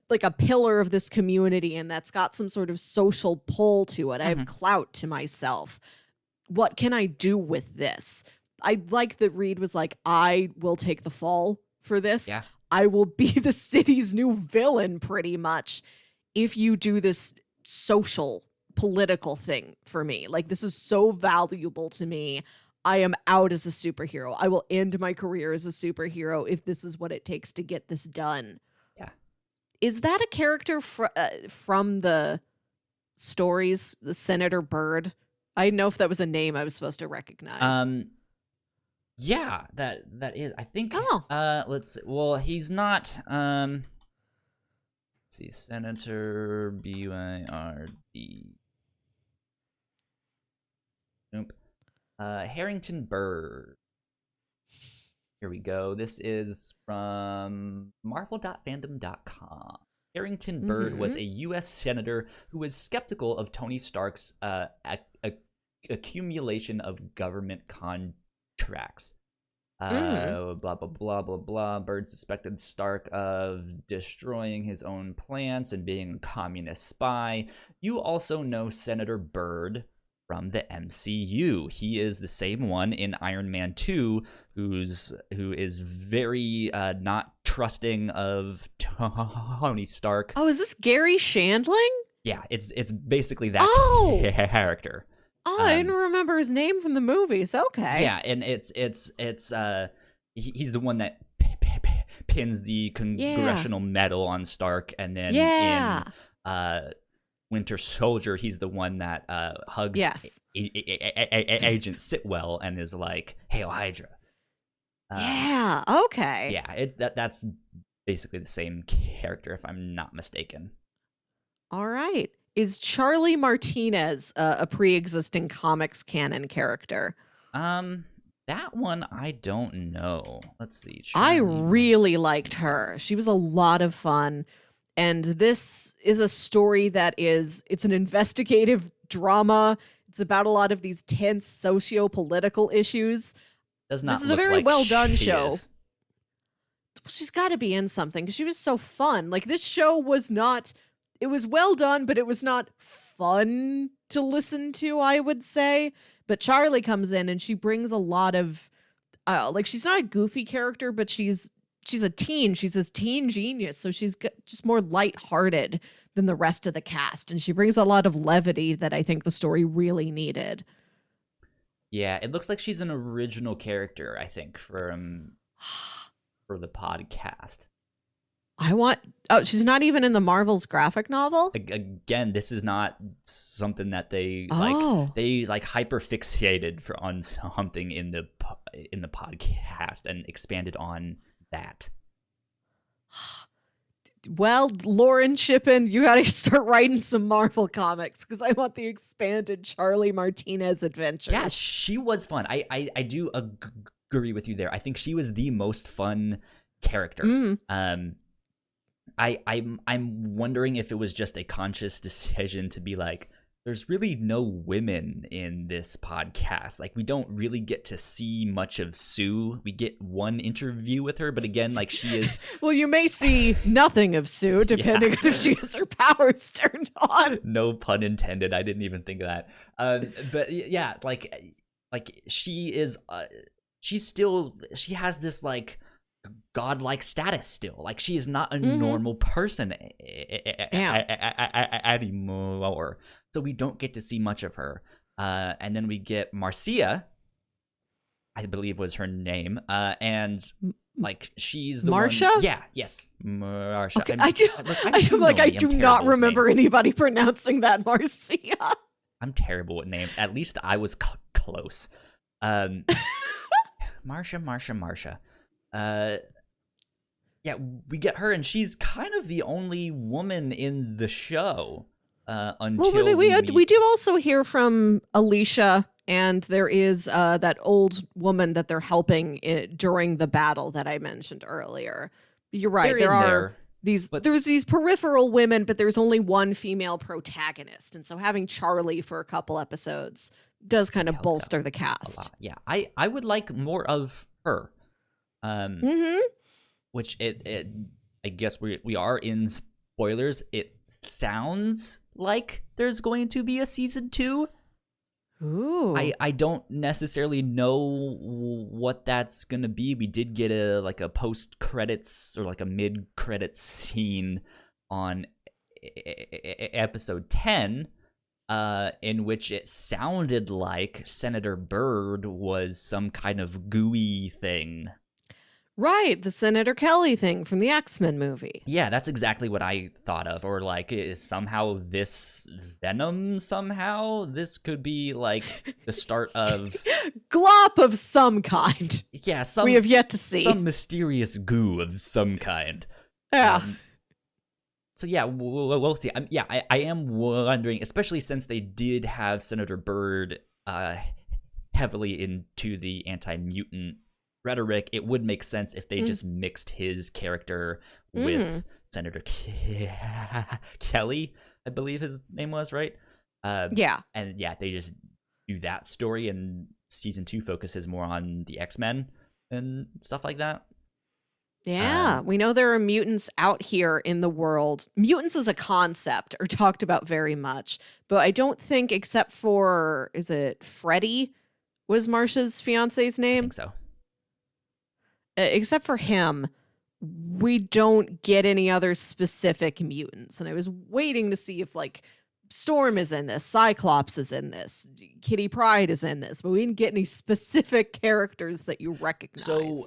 like a pillar of this community, and that's got some sort of social pull to it. I have clout to myself. What can I do with this? I like that Reed was like, I will take the fall for this. Yeah. I will be the city's new villain, pretty much, if you do this social, political thing for me. Like, this is so valuable to me. I am out as a superhero. I will end my career as a superhero if this is what it takes to get this done. Yeah. Is that a character from the stories, the Senator Byrd? I didn't know if that was a name I was supposed to recognize. Yeah, that is. I think. Oh. Let's see. Well, he's not. Let's see, Senator Byrd. Nope. Harrington Byrd. Here we go. This is from Marvel.fandom.com. Harrington Bird was a U.S. senator who was skeptical of Tony Stark's accumulation of government contracts. Blah, blah, blah, blah, blah. Bird suspected Stark of destroying his own plants and being a communist spy. You also know Senator Bird from the MCU. He is the same one in Iron Man 2 who is very not trusting of Tony Stark. Oh, is this Gary Shandling? Yeah, it's basically that character. Oh, I didn't remember his name from the movies. Okay. Yeah, and he's the one that pins the congressional medal on Stark, and then in Winter Soldier, he's the one that hugs Agent Sitwell and is like, "Hail Hydra." Okay. Yeah, that's basically the same character, if I'm not mistaken. All right. Is Charlie Martinez a pre-existing comics canon character? That one I don't know. Let's see. I really liked her. She was a lot of fun. And this is a story it's an investigative drama. It's about a lot of these tense socio-political issues. This is a very well done show. Is. She's got to be in something because she was so fun. Like, this show was not, it was well done, but it was not fun to listen to, I would say. But Charlie comes in and she brings a lot of, she's not a goofy character, but she's a teen. She's this teen genius. So she's just more lighthearted than the rest of the cast. And she brings a lot of levity that I think the story really needed. Yeah, it looks like she's an original character, I think, for the podcast. She's not even in the Marvel's graphic novel? Again, this is not something that they hyper fixated on something in the podcast and expanded on that. Well, Lauren Shippen, you gotta start writing some Marvel comics because I want the expanded Charlie Martinez adventures. Yeah, she was fun. I do agree with you there. I think she was the most fun character. I'm wondering if it was just a conscious decision to be like, there's really no women in this podcast. Like, we don't really get to see much of Sue. We get one interview with her, but again, like, she is... Well, you may see nothing of Sue, depending on if she has her powers turned on. No pun intended. I didn't even think of that. But yeah, like she is... she has this, like, godlike status still. Like, she is not a normal person anymore. So we don't get to see much of her. And then we get Marcia, I believe was her name. And like, she's the Marcia? one. Yeah, yes. Marcia. Okay, I do not remember anybody pronouncing that Marcia. I'm terrible with names. At least I was close. Marcia. Yeah, we get her, and she's kind of the only woman in the show until we do also hear from Alicia, and there is that old woman that they're helping during the battle that I mentioned earlier. You're right. There's these peripheral women, but there's only one female protagonist, and so having Charlie for a couple episodes does kind of bolster the cast. Yeah, I would like more of her. Which I guess we are in spoilers. It sounds like there's going to be a season 2. Ooh. I don't necessarily know what that's gonna be. We did get a post credits or like a mid credits scene on episode 10, in which it sounded like Senator Bird was some kind of gooey thing. Right, the Senator Kelly thing from the X-Men movie. Yeah, that's exactly what I thought of. Or like, is somehow this Venom somehow? This could be like the start of... glop of some kind. Yeah, we have yet to see. Some mysterious goo of some kind. Yeah. So yeah, we'll see. I am wondering, especially since they did have Senator Bird heavily into the anti-mutant rhetoric, it would make sense if they just mixed his character with Senator Kelly, I believe his name was, right? Yeah. And yeah, they just do that story, and season 2 focuses more on the X-Men and stuff like that. Yeah, we know there are mutants out here in the world. Mutants as a concept are talked about very much, but I don't think, except for, is it Freddie was Marsha's fiance's I name? think so. Except for him, we don't get any other specific mutants. And I was waiting to see if, like, Storm is in this, Cyclops is in this, Kitty Pryde is in this, but we didn't get any specific characters that you recognize. So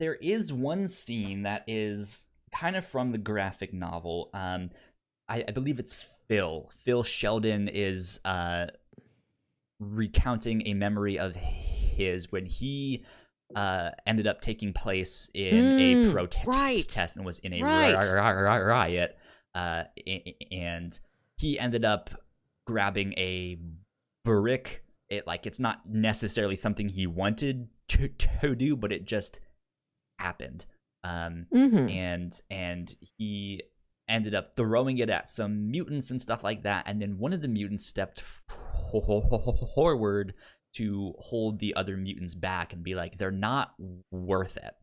there is one scene that is kind of from the graphic novel. I believe it's Phil. Phil Sheldon is recounting a memory of his when he ended up taking place in a protest and was in a riot. And he ended up grabbing a brick. It's not necessarily something he wanted to do, but it just happened. And he ended up throwing it at some mutants and stuff like that, and then one of the mutants stepped forward to hold the other mutants back and be like, they're not worth it.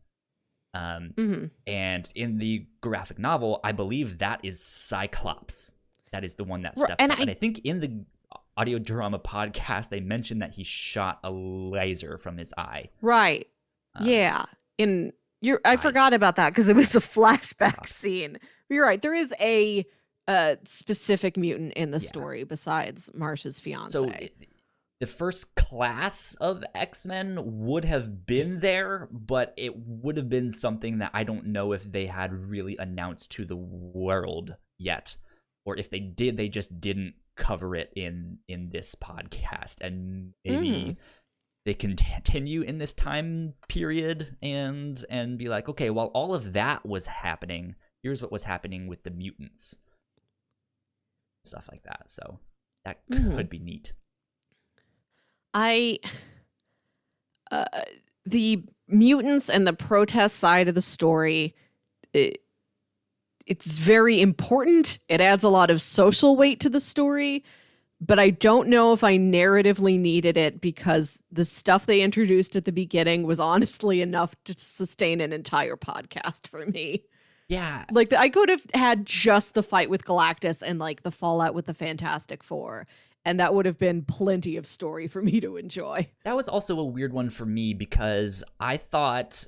And in the graphic novel, I believe that is Cyclops. That is the one that steps up. And I think in the audio drama podcast, they mentioned that he shot a laser from his eye. Right. Yeah. I forgot about that because it was a flashback scene. You're right. There is a specific mutant in the story besides Marsha's fiance. So the first class of X-Men would have been there, but it would have been something that I don't know if they had really announced to the world yet. Or if they did, they just didn't cover it in this podcast. And maybe they continue in this time period and be like, okay, while all of that was happening, here's what was happening with the mutants. Stuff like that. So that could be neat. The mutants and the protest side of the story, it's very important. It adds a lot of social weight to the story, but I don't know if I narratively needed it because the stuff they introduced at the beginning was honestly enough to sustain an entire podcast for me. Yeah. Like, I could have had just the fight with Galactus and, like, the fallout with the Fantastic Four, and that would have been plenty of story for me to enjoy. That was also a weird one for me because I thought,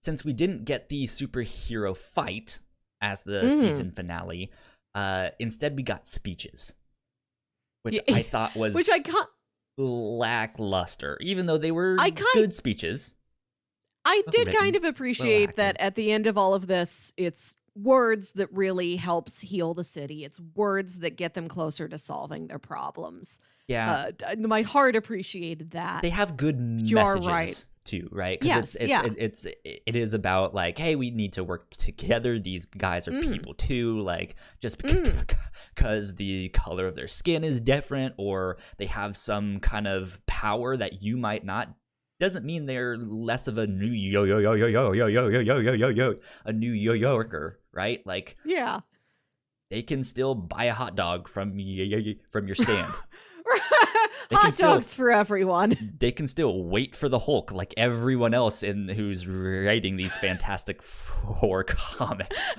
since we didn't get the superhero fight as the season finale, instead we got speeches, which I thought was lackluster, even though they were good speeches. I did kind of appreciate that at the end of all of this, it's words that really helps heal the city. It's words that get them closer to solving their problems. Yeah. My heart appreciated that. They have good messages too, right? Yes, it is about like, hey, we need to work together. These guys are people too. Like, just because the color of their skin is different or they have some kind of power that you might not, doesn't mean they're less of a New Yorker, right? Like, yeah, they can still buy a hot dog from your stand. Hot dogs for everyone. They can still wait for the Hulk like everyone else who's writing these Fantastic Four comics.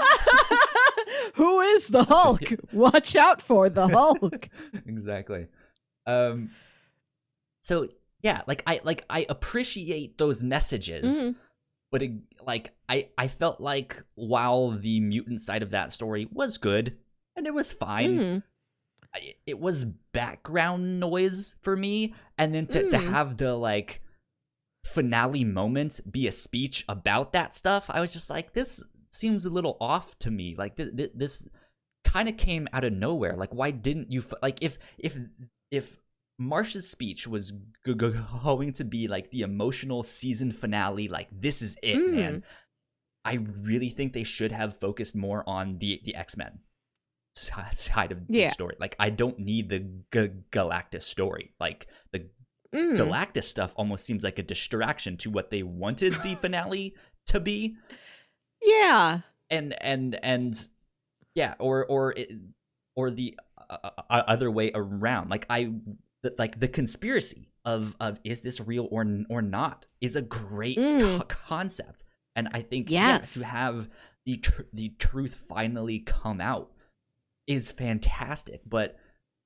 Who is the Hulk? Watch out for the Hulk. Exactly. So yeah, I appreciate those messages, but I felt like while the mutant side of that story was good and it was fine, it was background noise for me. And then to have the like finale moment be a speech about that stuff, I was just like, this seems a little off to me. Like this kind of came out of nowhere. Like, why didn't you like if Marsha's speech was going to be like the emotional season finale, like this is it, man, I really think they should have focused more on the X-Men side of the story. Like, I don't need the Galactus story. Like, the Galactus stuff almost seems like a distraction to what they wanted the finale to be. Yeah. And Yeah, or the other way around. Like the conspiracy of is this real or not is a great concept, and I think to have the truth finally come out is fantastic. But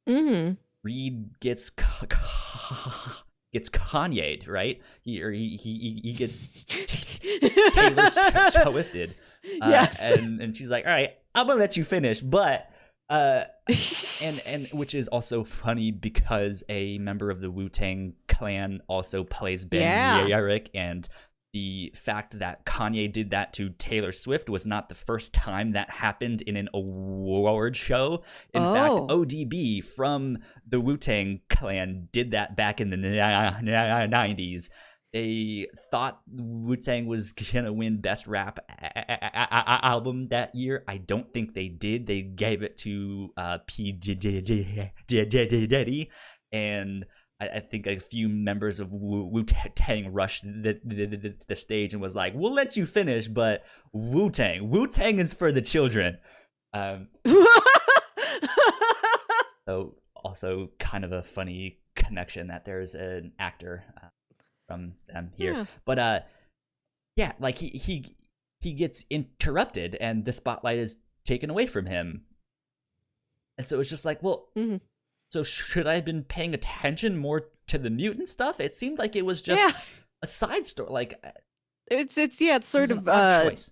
Reed gets Kanye'd, right? He gets Taylor Swifted. Yes. And she's like, all right, I'm gonna let you finish, but and which is also funny because a member of the Wu-Tang Clan also plays Ben Yarrick, and the fact that Kanye did that to Taylor Swift was not the first time that happened in an award show. In fact, ODB from the Wu-Tang Clan did that back in the 90s. They thought Wu-Tang was gonna win Best Rap Album that year. I don't think they did. They gave it to P. Diddy, and I think a few members of Wu-Tang rushed the stage and was like, "We'll let you finish, but Wu-Tang is for the children." So also kind of a funny connection that there's an actor from them here, but like he gets interrupted and the spotlight is taken away from him, and so it's just like, well, so should I have been paying attention more to the mutant stuff? It seemed like it was just a side story. Like it's sort of choice.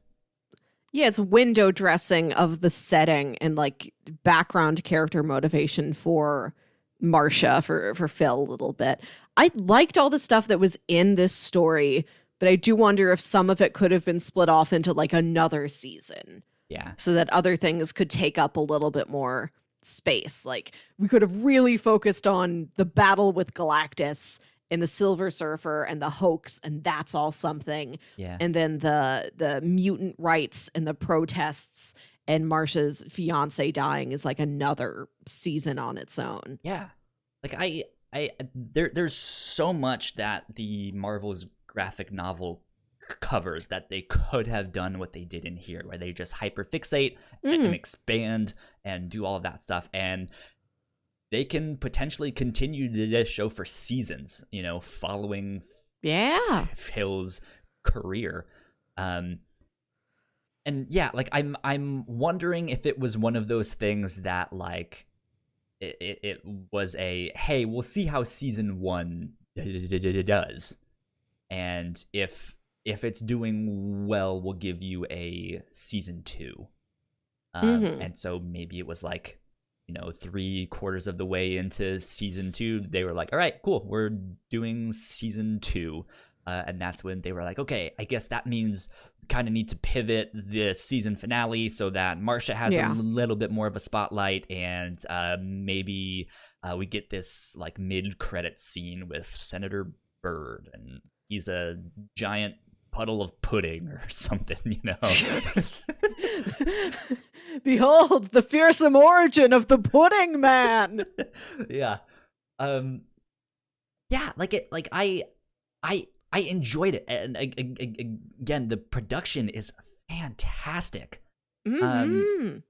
Yeah, it's window dressing of the setting and like background character motivation for Marcia, for Phil a little bit. I liked all the stuff that was in this story, but I do wonder if some of it could have been split off into like another season. Yeah. So that other things could take up a little bit more space. Like we could have really focused on the battle with Galactus and the Silver Surfer and the hoax, and that's all something. Yeah. And then the mutant rights and the protests and Marcia's fiance dying is like another season on its own. Yeah. Like there's so much that the Marvel's graphic novel covers that they could have done what they did in here, where they just hyperfixate and expand and do all of that stuff, and they can potentially continue this show for seasons, following Phil's career. And like I'm wondering if it was one of those things that like it was a, hey, we'll see how season 1 does, and if it's doing well, we'll give you a season 2. And so maybe it was like, 3/4 of the way into season 2, they were like, all right, cool, we're doing season 2. And that's when they were like, okay, I guess that means we kind of need to pivot the season finale so that Marcia has a little bit more of a spotlight, and maybe we get this like mid-credit scene with Senator Byrd, and he's a giant puddle of pudding or something, Behold the fearsome origin of the Pudding Man. Yeah. I enjoyed it, and again, the production is fantastic. The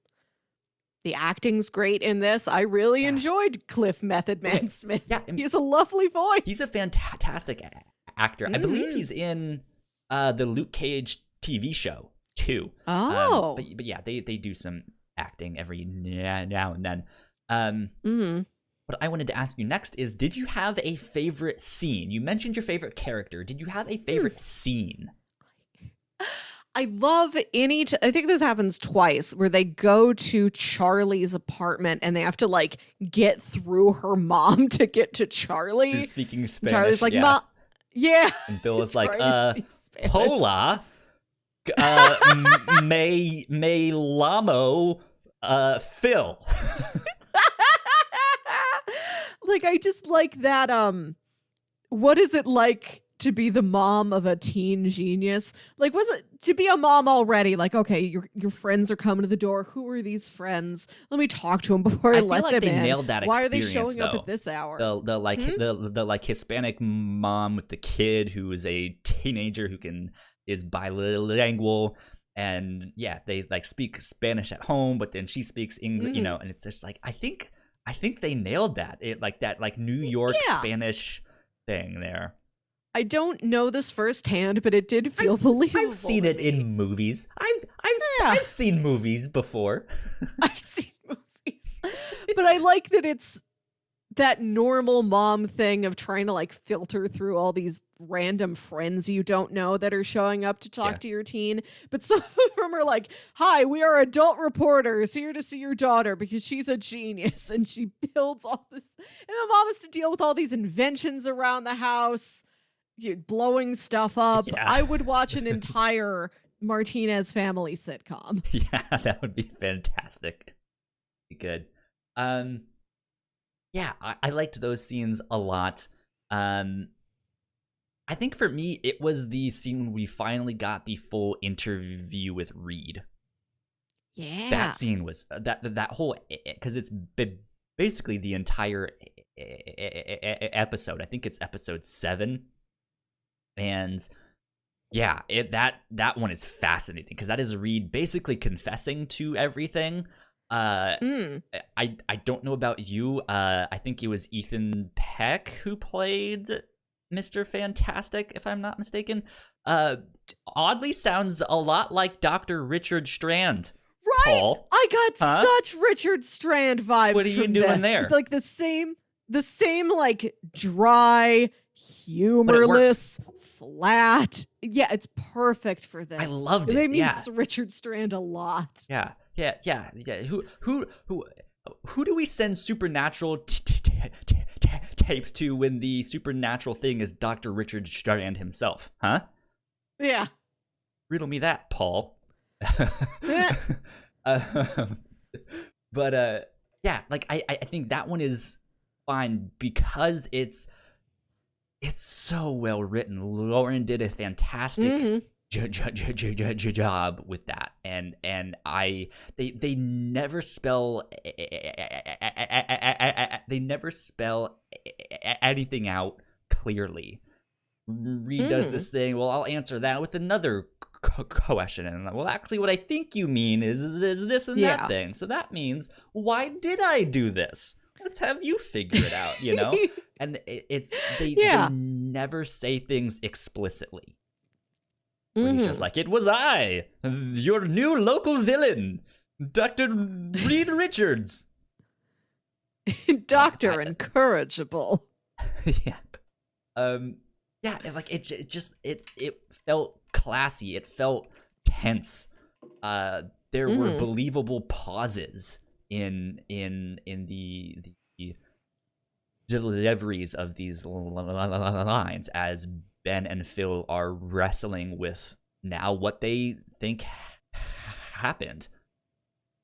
acting's great in this. I really enjoyed Cliff Method Man Smith. Yeah, he has a lovely voice. He's a fantastic actor. I believe he's in the Luke Cage TV show too. But yeah, they do some acting every now and then. What I wanted to ask you next is, did you have a favorite scene? You mentioned your favorite character. Did you have a favorite scene? I love I think this happens twice, where they go to Charlie's apartment and they have to like get through her mom to get to Charlie. Who's speaking Spanish. Charlie's like, Mom. Yeah. And Bill is like, hola, me lamo, Phil. Like, I just like that. What is it like to be the mom of a teen genius? Like, was it to be a mom already? Like, okay, your friends are coming to the door. Who are these friends? Let me talk to them before I let them in. They nailed that Why experience. Why are they showing up though. at this hour? The like Hispanic mom with the kid who is a teenager who is bilingual. and yeah, they like speak Spanish at home, but then she speaks English, you know, and it's just like I think they nailed that. It like that like New York Spanish thing there. I don't know this firsthand, but it did feel believable. I've seen it in movies. I've seen movies before. I've seen movies, but I like that it's that normal mom thing of trying to like filter through all these random friends you don't know that are showing up to talk to your teen. But some of them are like, "Hi, we are adult reporters here to see your daughter because she's a genius," and she builds all this, and the mom has to deal with all these inventions around the house. Blowing stuff up. Yeah. I would watch an entire Martinez family sitcom. Yeah, that would be fantastic. Good. Yeah, I liked those scenes a lot. I think for me, it was the scene when we finally got the full interview with Reed. Yeah, that scene was that whole, because it's basically the entire episode. I think it's episode 7. And yeah, that one is fascinating because that is Reed basically confessing to everything. I don't know about you. I think it was Ethan Peck who played Mr. Fantastic, if I'm not mistaken. Oddly sounds a lot like Dr. Richard Strand. Right. Paul. I got such Richard Strand vibes. What are you doing there? Like the same like dry, humorless, flat. Yeah, it's perfect for this. I loved it. They made Richard Strand a lot. Yeah. Who do we send supernatural tapes to when the supernatural thing is Dr. Richard Strand himself? Huh? Yeah. Riddle me that, Paul. But yeah, like I think that one is fine because it's so well written. Lauren did a fantastic job with that, and they never spell anything out clearly. Reed does this thing. Well, I'll answer that with another question, and well, actually, what I think you mean is this and that thing. So that means, why did I do this? Let's have you figure it out, you know? And they never say things explicitly. He's just like, it was I, your new local villain, Dr. Reed Richards. Dr. Incorrigible. Yeah. Yeah, like it felt classy. It felt tense. There were believable pauses in the deliveries of these lines as Ben and Phil are wrestling with now what they think happened.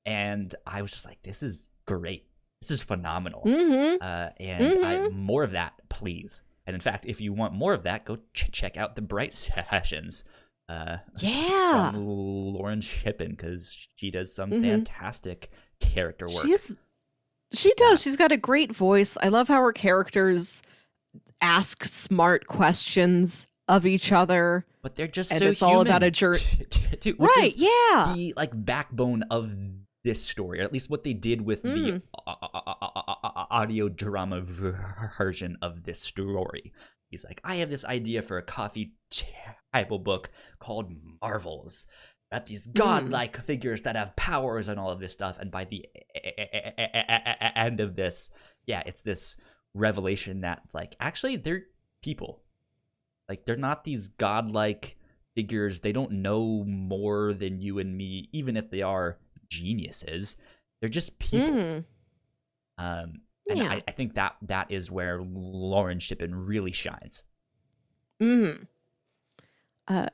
And I was just like, this is great. This is phenomenal. More of that, please. And in fact, if you want more of that, go check out the Bright Sessions. From Lauren Shippen, because she does some fantastic character work. She does. She's got a great voice. I love how her characters ask smart questions of each other. But they're just and so it's human. all about a journey. Right, yeah. The like backbone of this story, or at least what they did with the audio drama version of this story. He's like, I have this idea for a coffee table book called Marvels, about these godlike figures that have powers and all of this stuff. And by the end of this, it's this revelation that, like, actually they're people. Like, they're not these godlike figures. They don't know more than you and me, even if they are geniuses. They're just people. And I think that is where Lauren Shippen really shines. I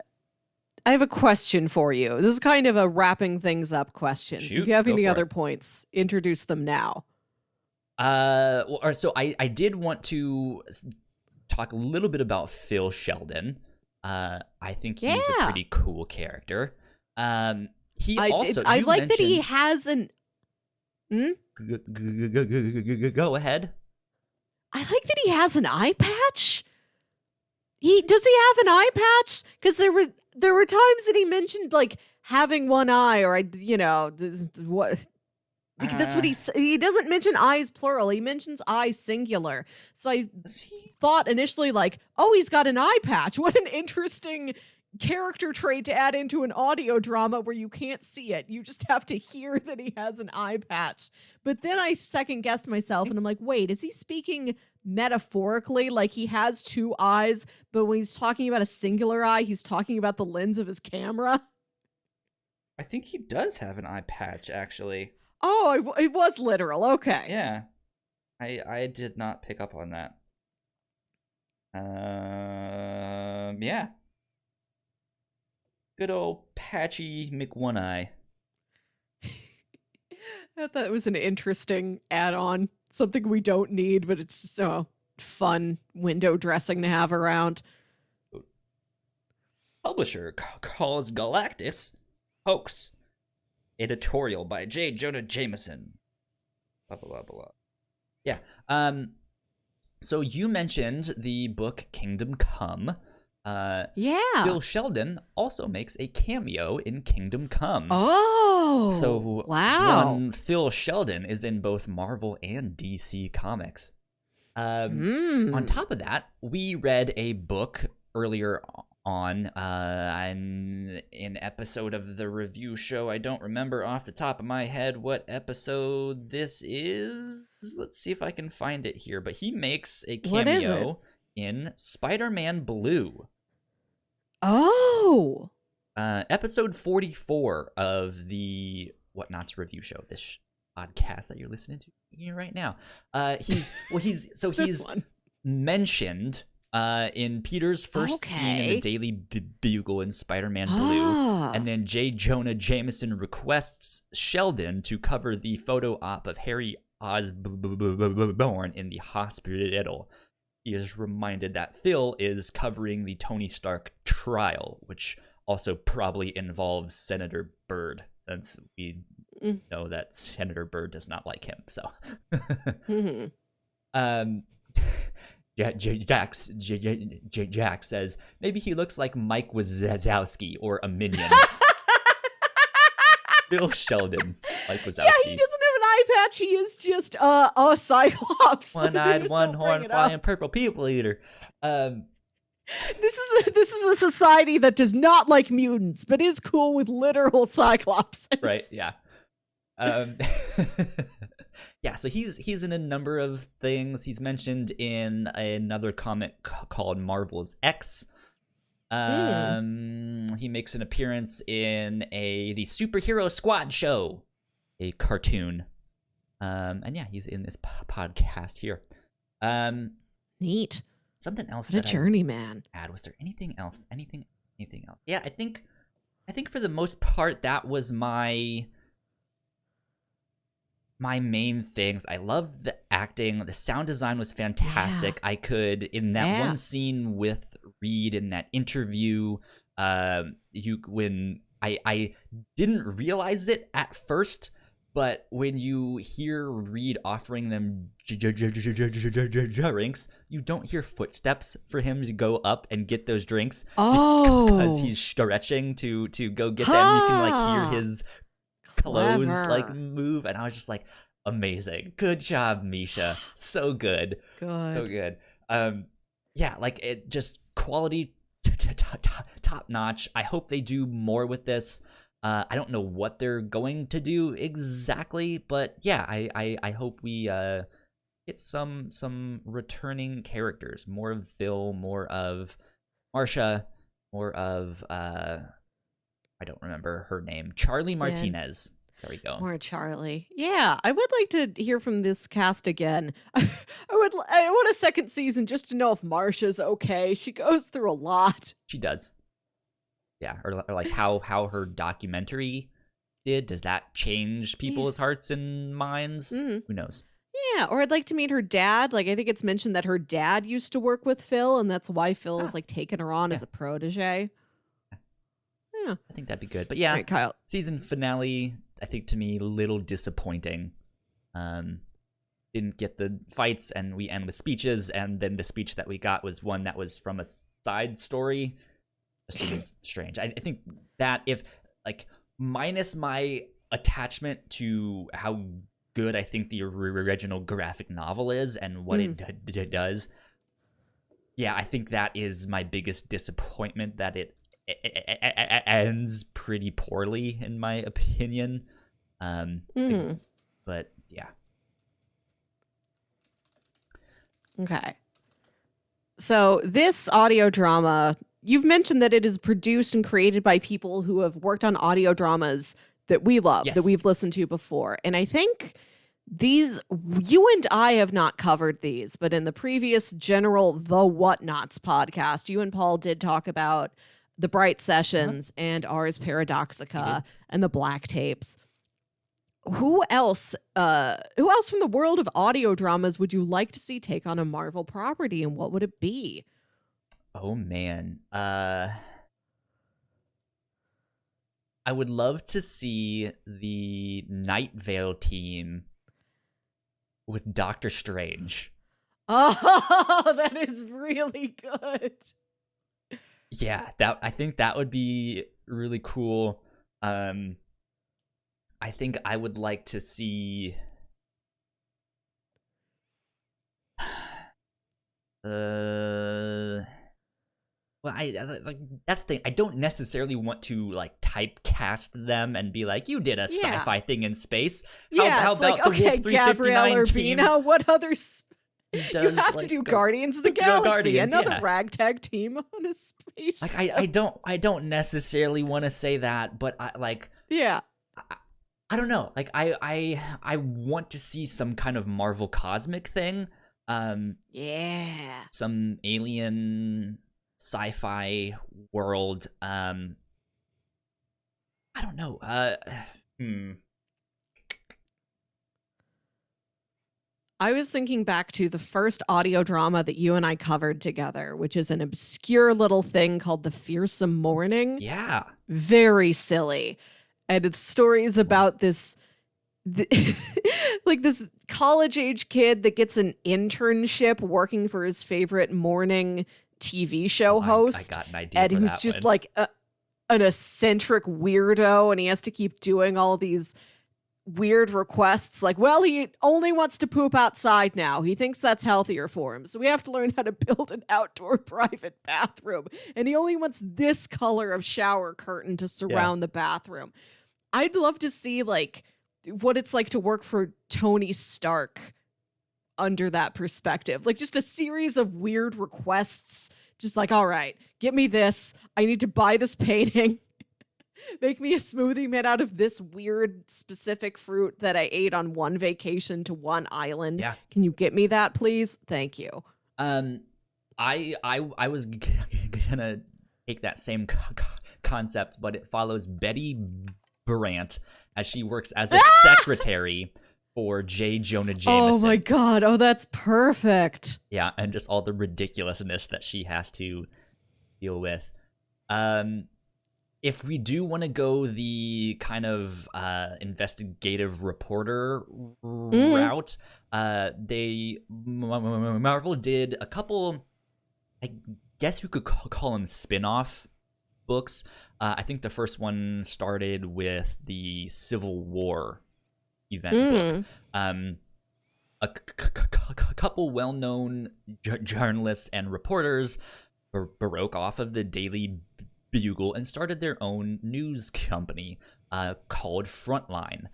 have a question for you. This is kind of a wrapping things up question. Shoot, so if you have any other points, introduce them now. So I did want to talk a little bit about Phil Sheldon. I think he's a pretty cool character. I like that he has an... Go ahead. I like that he has an eye patch. Does he have an eye patch? Because there were times that he mentioned like having one eye, or what. Because that's what he doesn't mention eyes plural. He mentions eyes singular. So I thought initially like, oh, he's got an eye patch. What an interesting character trait to add into an audio drama where you can't see it. You just have to hear that he has an eye patch. But then I second guessed myself and I'm like, wait, is he speaking metaphorically? Like he has two eyes, but when he's talking about a singular eye, he's talking about the lens of his camera? I think he does have an eye patch, actually. Oh, it was literal. Okay. Yeah. I did not pick up on that. Yeah. Good old patchy McOne-Eye. I thought it was an interesting add-on. Something we don't need, but it's so fun window dressing to have around. Publisher calls Galactus hoax. Editorial by J. Jonah Jameson. Blah, blah, blah, blah. Yeah. So you mentioned the book Kingdom Come. Yeah. Bill Sheldon also makes a cameo in Kingdom Come. Oh. So wow. One Phil Sheldon is in both Marvel and DC Comics. On top of that, we read a book earlier on an episode of the review show. I don't remember off the top of my head what episode this is. Let's see if I can find it here. But he makes a cameo in Spider-Man Blue. Oh. Episode 44 of the Whatnauts review show. This podcast that you're listening to right now. He's mentioned in Peter's first scene in the Daily Bugle in Spider-Man Blue, and then J. Jonah Jameson requests Sheldon to cover the photo op of Harry Osborn in the hospital. He is reminded that Phil is covering the Tony Stark trial, which also probably involves Senator Byrd, since we know that Senator Byrd does not like him. So, Jack says maybe he looks like Mike Wazowski or a minion. Bill Sheldon, Mike Wazowski. Yeah, he doesn't have an eye patch. He is just a Cyclops. One-eyed, one-horn, flying purple people eater. This is a society that does not like mutants, but is cool with literal Cyclops. Right? Yeah. Yeah. So he's in a number of things. He's mentioned in another comic called Marvel's X. He makes an appearance in the Superhero Squad show, a cartoon. And yeah, he's in this podcast here. Neat. Something else. What a journeyman. Was there anything else? Anything else? Yeah, I think for the most part that was my main things. I loved the acting. The sound design was fantastic. Yeah. I could, in that one scene with Reed in that interview, when I didn't realize it at first, but when you hear Reed offering them drinks, you don't hear footsteps for him to go up and get those drinks. Oh, because he's stretching to go get them. You can hear his clothes move, and I was just like, amazing, good job, Misha, so good. So good. Yeah, it just quality top notch. I hope they do more with this. I don't know what they're going to do exactly, but yeah, I hope we get some returning characters, more of Phil, more of Marsha, more of I don't remember her name, Charlie Martinez. There we go. More Charlie. Yeah, I would like to hear from this cast again. I want a second season just to know if Marsha's okay. She goes through a lot. She does. Yeah, or how her documentary did. Does that change people's hearts and minds? Who knows? Yeah, or I'd like to meet her dad. I think it's mentioned that her dad used to work with Phil, and that's why Phil is taking her on as a protege. Yeah, I think that'd be good. But yeah, right, Kyle. Season finale, I think to me, a little disappointing. Didn't get the fights, and we end with speeches, and then the speech that we got was one that was from a side story. It seemed strange. I think that if like minus my attachment to how good I think the original graphic novel is and what it does. Yeah, I think that is my biggest disappointment, that it ends pretty poorly in my opinion. But yeah. Okay. So this audio drama, you've mentioned that it is produced and created by people who have worked on audio dramas that we love, Yes. that we've listened to before. And I think these, you and I have not covered these, but in the previous general The Whatnauts podcast, you and Paul did talk about the Bright Sessions and Ars Paradoxica and the Black Tapes. Who else from the world of audio dramas would you like to see take on a Marvel property, and what would it be? Oh man. I would love to see the Night Vale team with Doctor Strange. Oh, that is really good. Yeah, I think that would be really cool. I think I would like to see well, I like, that's the thing. I don't necessarily want to like typecast them and be like, you did a sci-fi thing in space. How about like, the Wolf 359 Gabrielle Urbina, what other you have to do Guardians of the Galaxy, another ragtag team on a space. Like I don't necessarily want to say that, but I don't know. Like I want to see some kind of Marvel cosmic thing. Some alien sci-fi world. I don't know. I was thinking back to the first audio drama that you and I covered together, which is an obscure little thing called The Fearsome Morning. Yeah. Very silly. And it's stories about this like this college-age kid that gets an internship working for his favorite morning TV show host. I got an idea and for who's that just one. like an eccentric weirdo, and he has to keep doing all these weird requests like, well, he only wants to poop outside now. He thinks that's healthier for him. So we have to learn how to build an outdoor private bathroom. And he only wants this color of shower curtain to surround the bathroom. I'd love to see like what it's like to work for Tony Stark under that perspective. Like just a series of weird requests. Just like, all right, get me this. I need to buy this painting. Make me a smoothie made out of this weird specific fruit that I ate on one vacation to one island. Yeah. Can you get me that, please? Thank you. I was gonna take that same concept, but it follows Betty Brant as she works as a secretary for J. Jonah Jameson. Oh my god. Oh, that's perfect. Yeah, and just all the ridiculousness that she has to deal with. If we do want to go the kind of investigative reporter route, Marvel did a couple, I guess you could call them spin-off books. I think the first one started with the Civil War event book. A couple well-known journalists and reporters broke off of the Daily Bugle and started their own news company called Frontline.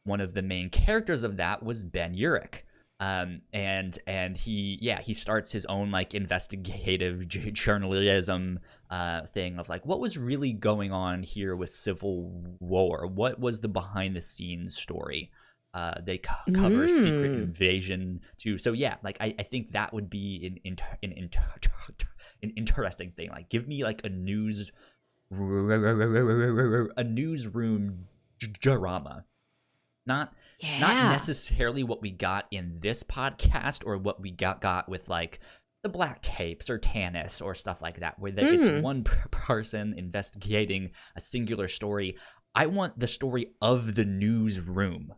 One of the main characters of that was Ben Urich. And he starts his own like investigative journalism thing of like, what was really going on here with Civil War? What was the behind the scenes story? They cover Secret Invasion too. So yeah, like I think that would be an interesting thing. Like, give me like a newsroom drama, not necessarily what we got in this podcast or what we got with like the Black Tapes or Tanis or stuff like that, where it's one person investigating a singular story. I want the story of the newsroom.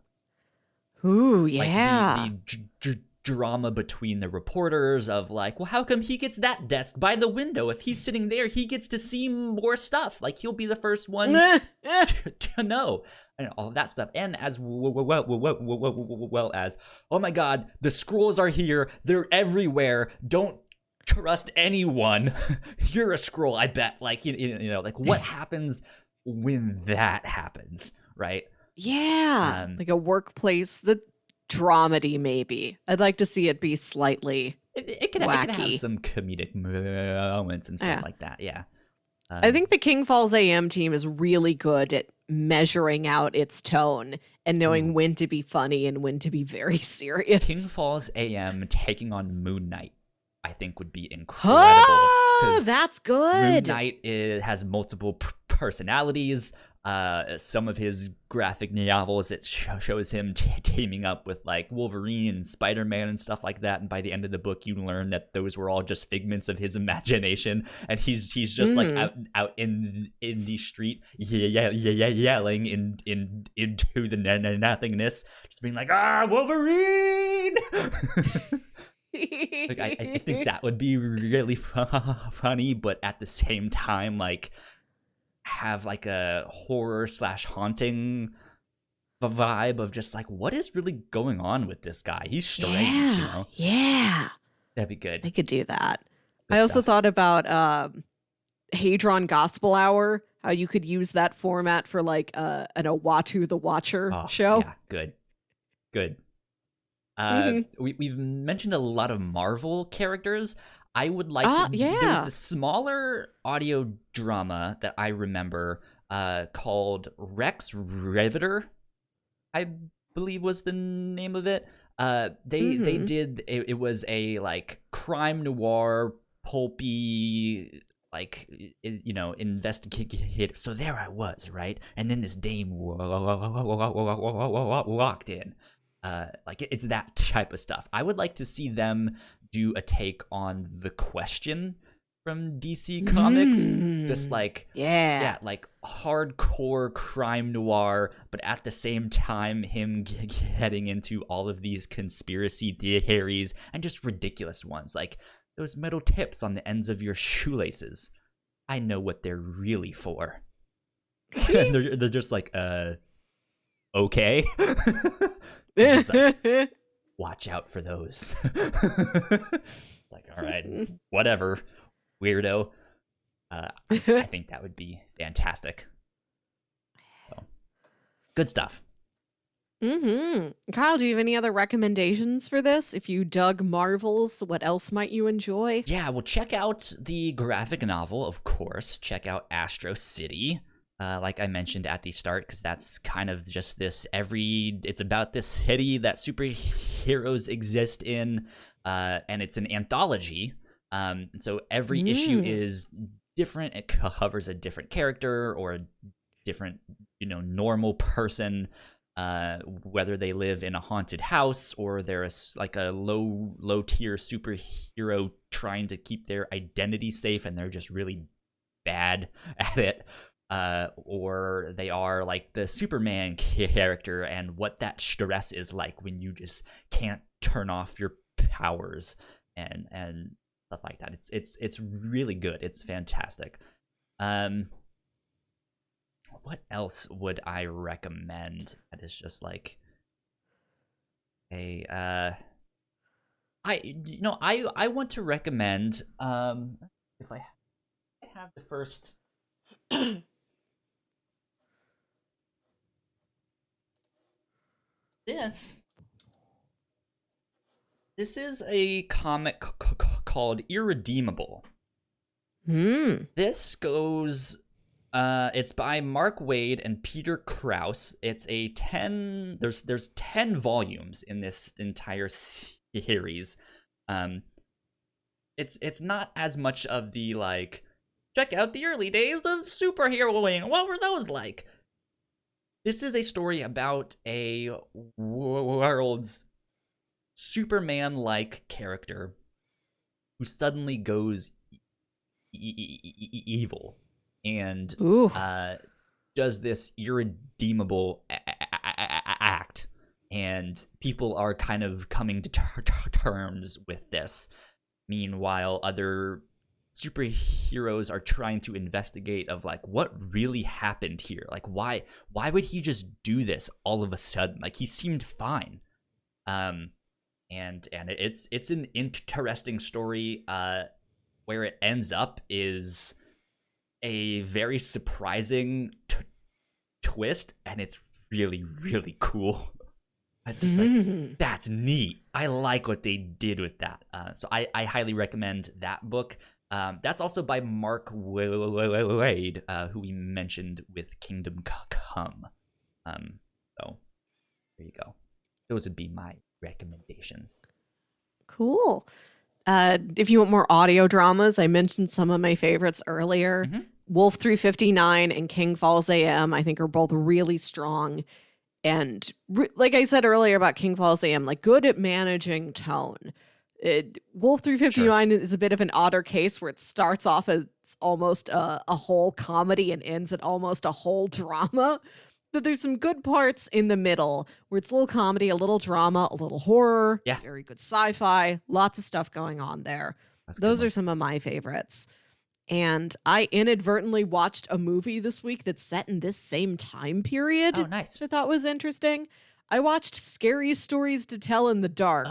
Ooh, yeah. Like the drama between the reporters of like, well, how come he gets that desk by the window? If he's sitting there, he gets to see more stuff. Like, he'll be the first one to know, and all of that stuff. And as well as, oh my God, the scrolls are here. They're everywhere. Don't trust anyone. You're a scroll, I bet. Like, you know, like what happens when that happens, right? Yeah, like a workplace, the dramedy maybe. I'd like to see it be slightly it can have some comedic moments and stuff like that. Yeah. I think the King Falls AM team is really good at measuring out its tone and knowing when to be funny and when to be very serious. King Falls AM taking on Moon Knight, I think, would be incredible. Oh, that's good. Moon Knight has multiple personalities. Some of his graphic novels, it shows him teaming up with like Wolverine and Spider-Man and stuff like that. And by the end of the book, you learn that those were all just figments of his imagination. And he's just like out in the street yelling into the nothingness, just being like, Wolverine. Like, I think that would be really funny, but at the same time, like, have like a horror / haunting vibe of just like, what is really going on with this guy? He's strange, you know? Yeah. That'd be good. I could do that. Good I also stuff. thought about Hadron Gospel Hour, how you could use that format for like an Uatu the Watcher show. Yeah, good. We've mentioned a lot of Marvel characters. I would like to. Yeah. There's a smaller audio drama that I remember called Rex Riveter, I believe was the name of it. They did it was a like crime noir pulpy, like, you know, investigative. So there I was, right, and then this dame walked in. Like, it's that type of stuff. I would like to see them do a take on The Question from DC Comics. Just like, like hardcore crime noir, but at the same time, him getting into all of these conspiracy theories and just ridiculous ones. Like, those metal tips on the ends of your shoelaces. I know what they're really for. they're just like, okay. Just like, watch out for those. It's like, all right, whatever, weirdo. I think that would be fantastic. So, good stuff. Kyle, do you have any other recommendations for this? If you dug Marvels, what else might you enjoy? Yeah, well, check out the graphic novel, of course. Check out Astro City. Like I mentioned at the start, because that's kind of just this it's about this city that superheroes exist in, and it's an anthology. And so every issue is different. It covers a different character or a different, you know, normal person, whether they live in a haunted house or they're like a low tier superhero trying to keep their identity safe and they're just really bad at it. Or they are like the Superman character and what that stress is like when you just can't turn off your powers and stuff like that. It's really good. It's fantastic. What else would I recommend that is just like I want to recommend if I have the first This is a comic called Irredeemable. This goes it's by Mark Waid and Peter Krause. It's a 10 there's 10 volumes in this entire series. It's not as much of the like, check out the early days of superheroing. What were those like? This is a story about a world's Superman-like character who suddenly goes evil and does this irredeemable act. and people are kind of coming to terms with this. Meanwhile, other superheroes are trying to investigate of like what really happened here. Like why would he just do this all of a sudden? Like he seemed fine. And it's an interesting story. Where it ends up is a very surprising twist, and it's really, really cool. It's just like, that's neat. I like what they did with that. So I highly recommend that book. That's also by Mark Wade, who we mentioned with Kingdom Come. So there you go. Those would be my recommendations. Cool. If you want more audio dramas, I mentioned some of my favorites earlier. Wolf 359 and King Falls AM, I think, are both really strong. And like I said earlier about King Falls AM, like good at managing tone. Wolf 359 is a bit of an odder case where it starts off as almost a whole comedy and ends at almost a whole drama. But there's some good parts in the middle where it's a little comedy, a little drama, a little horror, very good sci-fi, lots of stuff going on there. Those are some of my favorites. And I inadvertently watched a movie this week that's set in this same time period. Oh, nice. Which I thought was interesting. I watched Scary Stories to Tell in the Dark,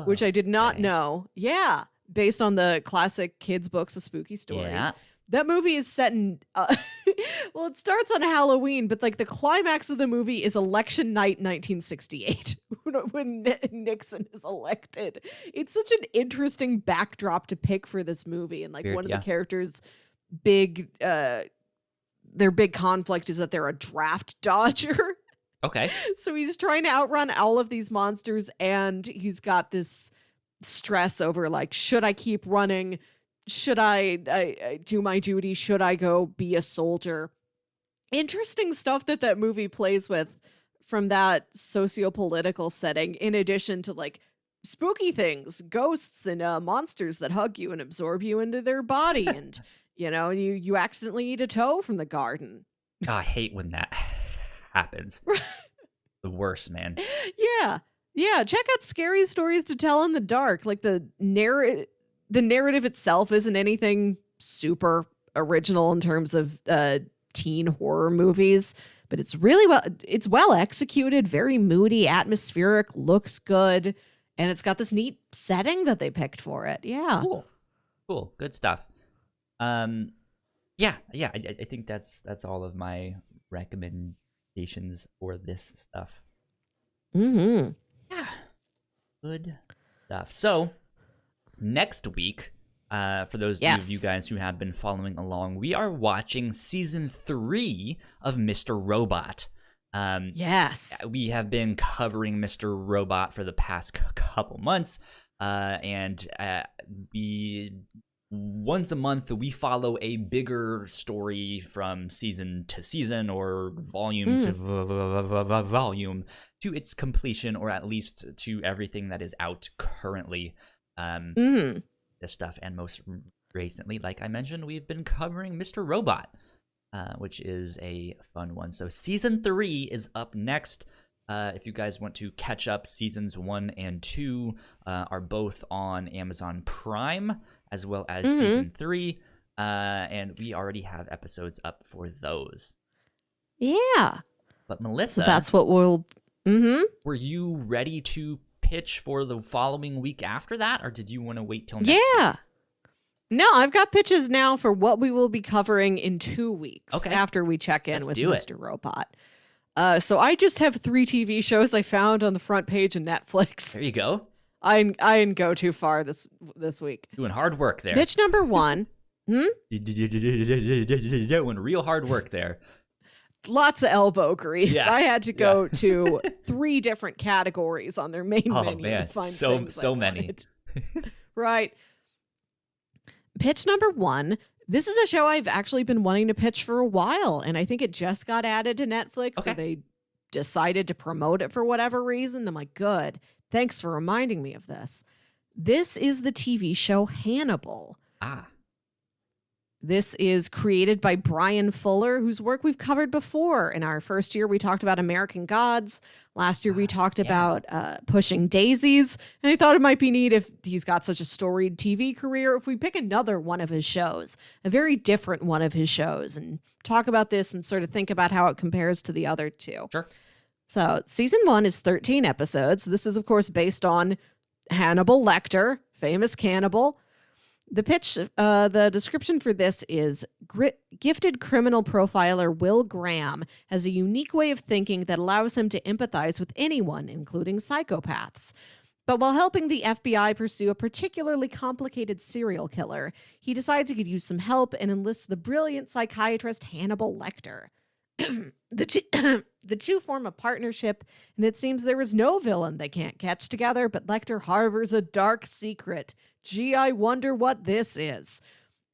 which I did not know. Yeah, based on the classic kids' books of spooky stories. Yeah. That movie is set in, well, it starts on Halloween, but like the climax of the movie is election night 1968 when Nixon is elected. It's such an interesting backdrop to pick for this movie. And like one of the characters' their big conflict is that they're a draft dodger. Okay. So he's trying to outrun all of these monsters, and he's got this stress over like, should I keep running? Should I do my duty? Should I go be a soldier? Interesting stuff that movie plays with from that socio-political setting, in addition to like spooky things, ghosts and monsters that hug you and absorb you into their body. And, you accidentally eat a toe from the garden. Oh, I hate when that happens. The worst, man. Yeah. Check out Scary Stories to Tell in the Dark. Like the narrative itself isn't anything super original in terms of teen horror movies, but it's really well executed, very moody, atmospheric, looks good, and it's got this neat setting that they picked for it. Yeah. Cool. Good stuff. I think that's all of my recommendations for this stuff. Yeah. Good stuff. So next week, for those of you guys who have been following along, we are watching season 3 of Mr. Robot. Yes. We have been covering Mr. Robot for the past couple months, and once a month we follow a bigger story from season to season or volume to volume to its completion, or at least to everything that is out currently. This stuff, and most recently, like I mentioned, we've been covering Mr. Robot, which is a fun one. So season 3 is up next. If you guys want to catch up, seasons 1 and 2 are both on Amazon Prime, as well as season 3, and we already have episodes up for those. Yeah. But Melissa, so that's what we'll... Were you ready to pitch for the following week after that, or did you want to wait till next week? No, I've got pitches now for what we will be covering in 2 weeks after we check in with Mr. Robot. So I just have 3 TV shows I found on the front page of Netflix. There you go. I didn't go too far this week. Doing hard work there. Pitch number 1. Doing real hard work there. Lots of elbow grease. Yeah. I had to go to 3 different categories on their main menu to find so many. Right. Pitch number 1. This is a show I've actually been wanting to pitch for a while, and I think it just got added to Netflix, so they decided to promote it for whatever reason. I'm like, good. Thanks for reminding me of this. This is the TV show Hannibal. This is created by Brian Fuller, whose work we've covered before. In our first year, we talked about American Gods. Last year, we talked about Pushing Daisies. And I thought it might be neat if he's got such a storied TV career, if we pick another one of his shows, a very different one of his shows, and talk about this and sort of think about how it compares to the other two. Sure. So season 1 is 13 episodes. This is, of course, based on Hannibal Lecter, famous cannibal. The pitch, the description for this is gifted criminal profiler Will Graham has a unique way of thinking that allows him to empathize with anyone, including psychopaths. But while helping the FBI pursue a particularly complicated serial killer, he decides he could use some help and enlists the brilliant psychiatrist Hannibal Lecter. The two form a partnership, and it seems there is no villain they can't catch together, but Lecter harbors a dark secret. Gee, I wonder what this is.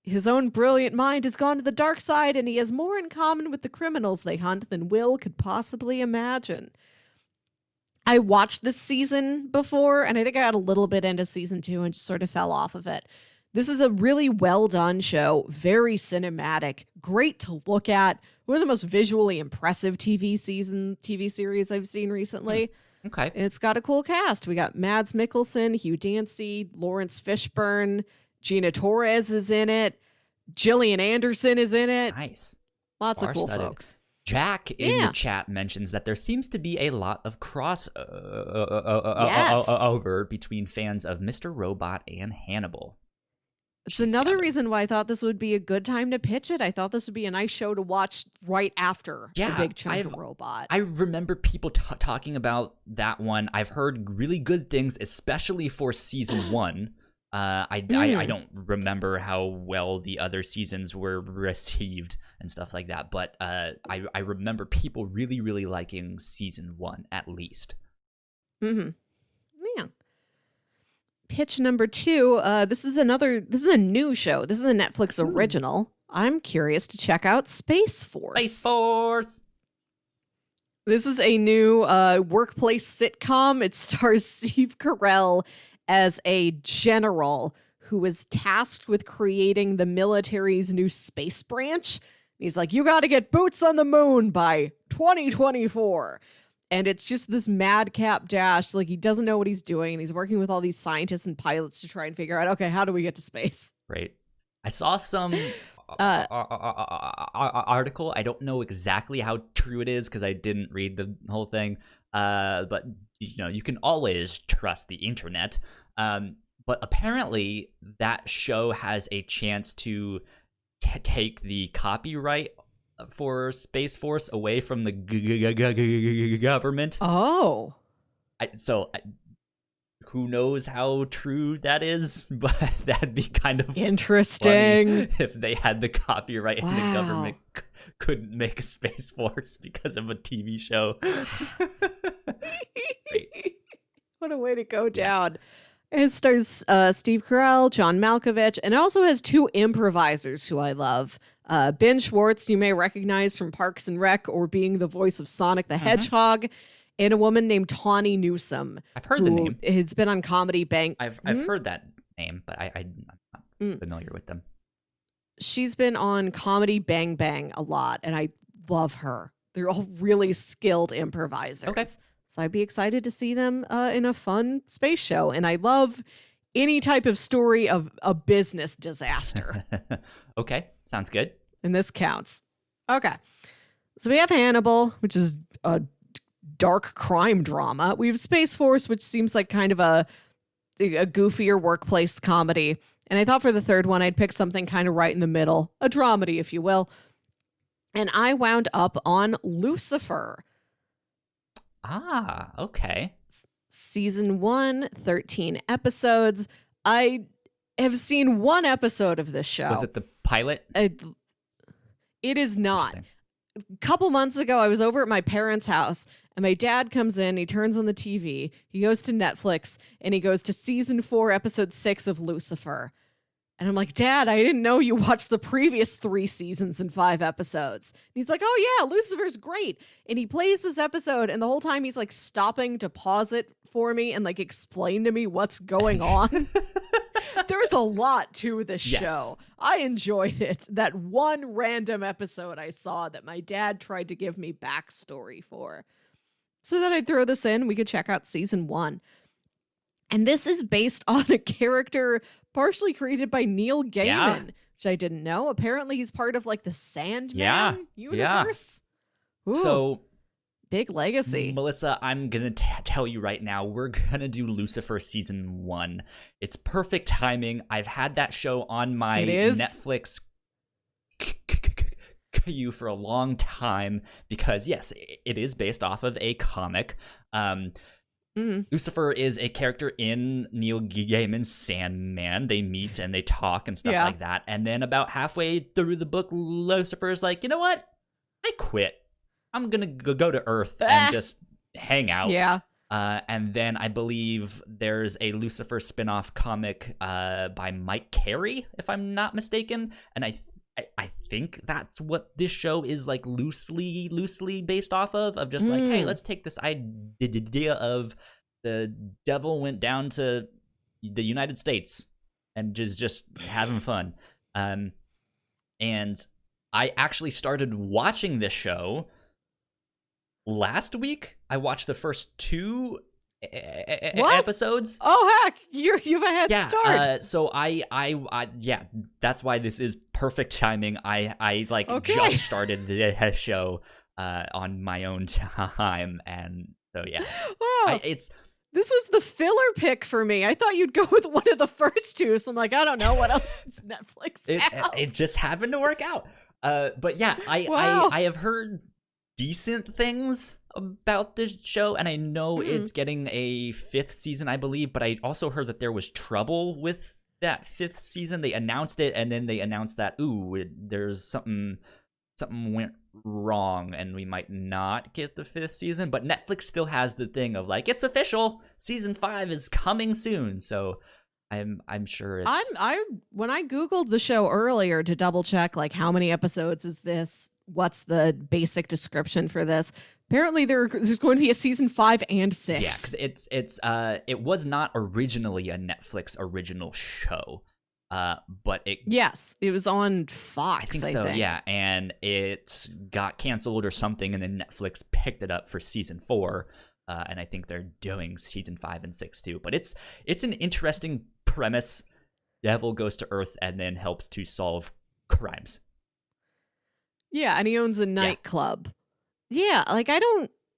His own brilliant mind has gone to the dark side, and he has more in common with the criminals they hunt than Will could possibly imagine. I watched this season before, and I think I got a little bit into season 2 and just sort of fell off of it. This is a really well done show, very cinematic, great to look at. One of the most visually impressive TV series I've seen recently. Okay. And it's got a cool cast. We got Mads Mikkelsen, Hugh Dancy, Lawrence Fishburne, Gina Torres is in it, Gillian Anderson is in it. Nice. Lots of cool folks. Jack in the chat mentions that there seems to be a lot of over between fans of Mr. Robot and Hannibal. It's another reason why I thought this would be a good time to pitch it. I thought this would be a nice show to watch right after the big chunk of Robot. I remember people talking about that one. I've heard really good things, especially for season 1. I don't remember how well the other seasons were received and stuff like that, but I remember people really, really liking season 1 at least. Mm-hmm. Yeah. Pitch number 2. This is a new show. This is a Netflix original. I'm curious to check out Space Force. Space Force. This is a new workplace sitcom. It stars Steve Carell as a general who is tasked with creating the military's new space branch. He's like, you got to get boots on the moon by 2024. And it's just this madcap dash. Like, he doesn't know what he's doing. And he's working with all these scientists and pilots to try and figure out, okay, how do we get to space? Right. I saw some article. I don't know exactly how true it is because I didn't read the whole thing. But, you can always trust the internet. But apparently that show has a chance to take the copyright for Space Force away from the government. Oh. Who knows how true that is, but that'd be kind of interesting if they had the copyright and the government couldn't make a Space Force because of a TV show. What a way to go down. It stars Steve Carell, John Malkovich, and it also has 2 improvisers who I love. Ben Schwartz, you may recognize from Parks and Rec or being the voice of Sonic the Hedgehog, and a woman named Tawny Newsome. I've heard the name. Has been on Comedy Bang. I've heard that name, but I'm not familiar with them. She's been on Comedy Bang Bang a lot, and I love her. They're all really skilled improvisers. Okay. So I'd be excited to see them in a fun space show. And I love any type of story of a business disaster. Okay, sounds good. And this counts. Okay. So we have Hannibal, which is a dark crime drama. We have Space Force, which seems like kind of a goofier workplace comedy. And I thought for the third one, I'd pick something kind of right in the middle, a dramedy, if you will. And I wound up on Lucifer. Ah, okay. Season 1, 13 episodes. I have seen 1 episode of this show. Was it the pilot? It is not. A couple months ago, I was over at my parents' house, and my dad comes in, he turns on the TV, he goes to Netflix, and he goes to season 4, episode 6 of Lucifer. And I'm like, Dad, I didn't know you watched the previous 3 seasons and 5 episodes. And he's like, oh yeah, Lucifer's great. And he plays this episode, and the whole time he's like stopping to pause it for me and like explain to me what's going on. There's a lot to the Yes. show. I enjoyed it. That one random episode I saw that my dad tried to give me backstory for. So that I'd throw this in, we could check out season 1. And this is based on a character partially created by Neil Gaiman, which I didn't know. Apparently he's part of like the Sandman universe. Ooh, So, big legacy. Melissa, I'm going to tell you right now, we're going to do Lucifer season 1. It's perfect timing. I've had that show on my Netflix queue for a long time because, yes, it is based off of a comic. Lucifer is a character in Neil Gaiman's Sandman. They meet and they talk and stuff like that. And then about halfway through the book, Lucifer is like, you know what? I quit. I'm going to go to Earth and just hang out. Yeah. And then I believe there's a Lucifer spin-off comic by Mike Carey, if I'm not mistaken. And I think that's what this show is like loosely based off of just like, hey, let's take this idea of the devil went down to the United States and just having fun. And I actually started watching this show last week. I watched the first 2 episodes. Oh heck, you've a head start. So I that's why this is perfect timing. I just started the show on my own time, and so Wow. This was the filler pick for me. I thought you'd go with one of the first 2, so I'm like, I don't know what else does Netflix have. It just happened to work out. But yeah, I have heard decent things about this show, and I know it's getting a 5th season, I believe, but I also heard that there was trouble with that 5th season. They announced it, and then they announced that there's something went wrong and we might not get the 5th season, but Netflix still has the thing of like, it's official, season 5 is coming soon. So I'm sure it's when I googled the show earlier to double check like how many episodes is this, what's the basic description for this, apparently there's going to be a season 5 and 6. Yeah, because it was not originally a Netflix original show, but it was on Fox. I think so. Yeah, and it got canceled or something, and then Netflix picked it up for season 4, and I think they're doing season 5 and 6 too. But it's an interesting premise. Devil goes to Earth and then helps to solve crimes. Yeah, and he owns a nightclub. Yeah, like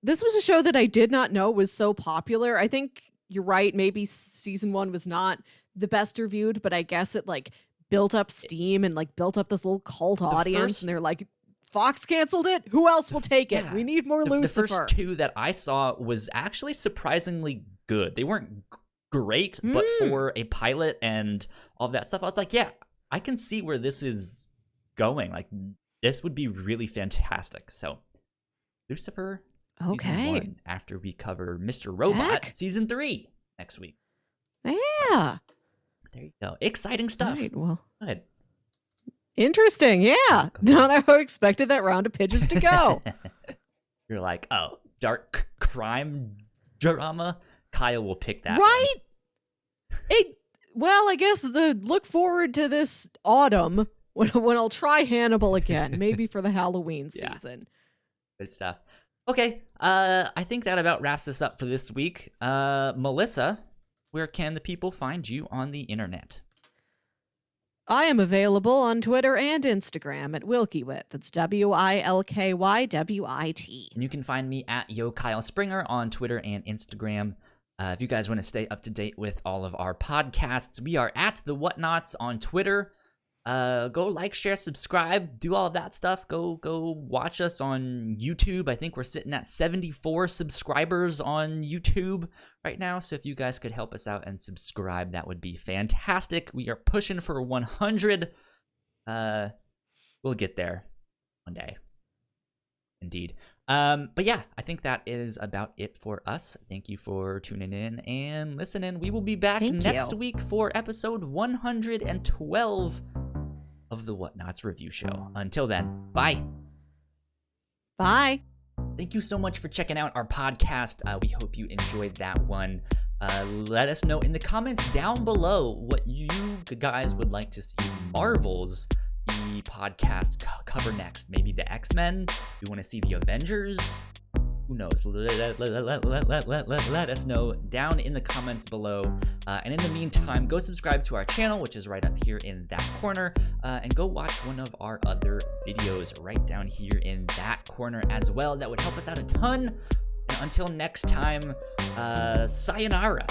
this was a show that I did not know was so popular. I think you're right, maybe season 1 was not the best reviewed, but I guess it like built up steam and like built up this little cult audience, and they're like, Fox canceled it? Who else will take it? We need more Lucifer. The first 2 that I saw was actually surprisingly good. They weren't great, but for a pilot and all of that stuff, I was like, yeah, I can see where this is going. Like, this would be really fantastic. So, Lucifer, season 1, after we cover Mr. Robot, season 3 next week. Yeah. There you go. Exciting stuff. Right, well, good. Interesting, yeah. Not how I expected that round of pitches to go. You're like, oh, dark crime drama? Kyle will pick that right? Well, I guess look forward to this autumn when I'll try Hannibal again, maybe for the Halloween season. Good stuff. Okay, I think that about wraps us up for this week. Melissa, where can the people find you on the internet? I am available on Twitter and Instagram at WilkyWit. That's WILKYWIT. And you can find me at Yo Kyle Springer on Twitter and Instagram. If you guys want to stay up to date with all of our podcasts, we are at the Whatnauts on Twitter. Go like, share, subscribe, do all of that stuff. Go watch us on YouTube. I think we're sitting at 74 subscribers on YouTube right now. So if you guys could help us out and subscribe, that would be fantastic. We are pushing for 100. We'll get there one day. Indeed. But yeah, I think that is about it for us. Thank you for tuning in and listening. We will be back next week for episode 112 of the Whatnauts Review Show. Until then, bye. Bye. Thank you so much for checking out our podcast. We hope you enjoyed that one. Let us know in the comments down below what you guys would like to see Marvel's podcast cover next. Maybe the X-Men? We want to see the Avengers? Who knows? Let us know down in the comments below. And in the meantime, go subscribe to our channel, which is right up here in that corner. And go watch one of our other videos right down here in that corner as well. That would help us out a ton. And until next time, sayonara.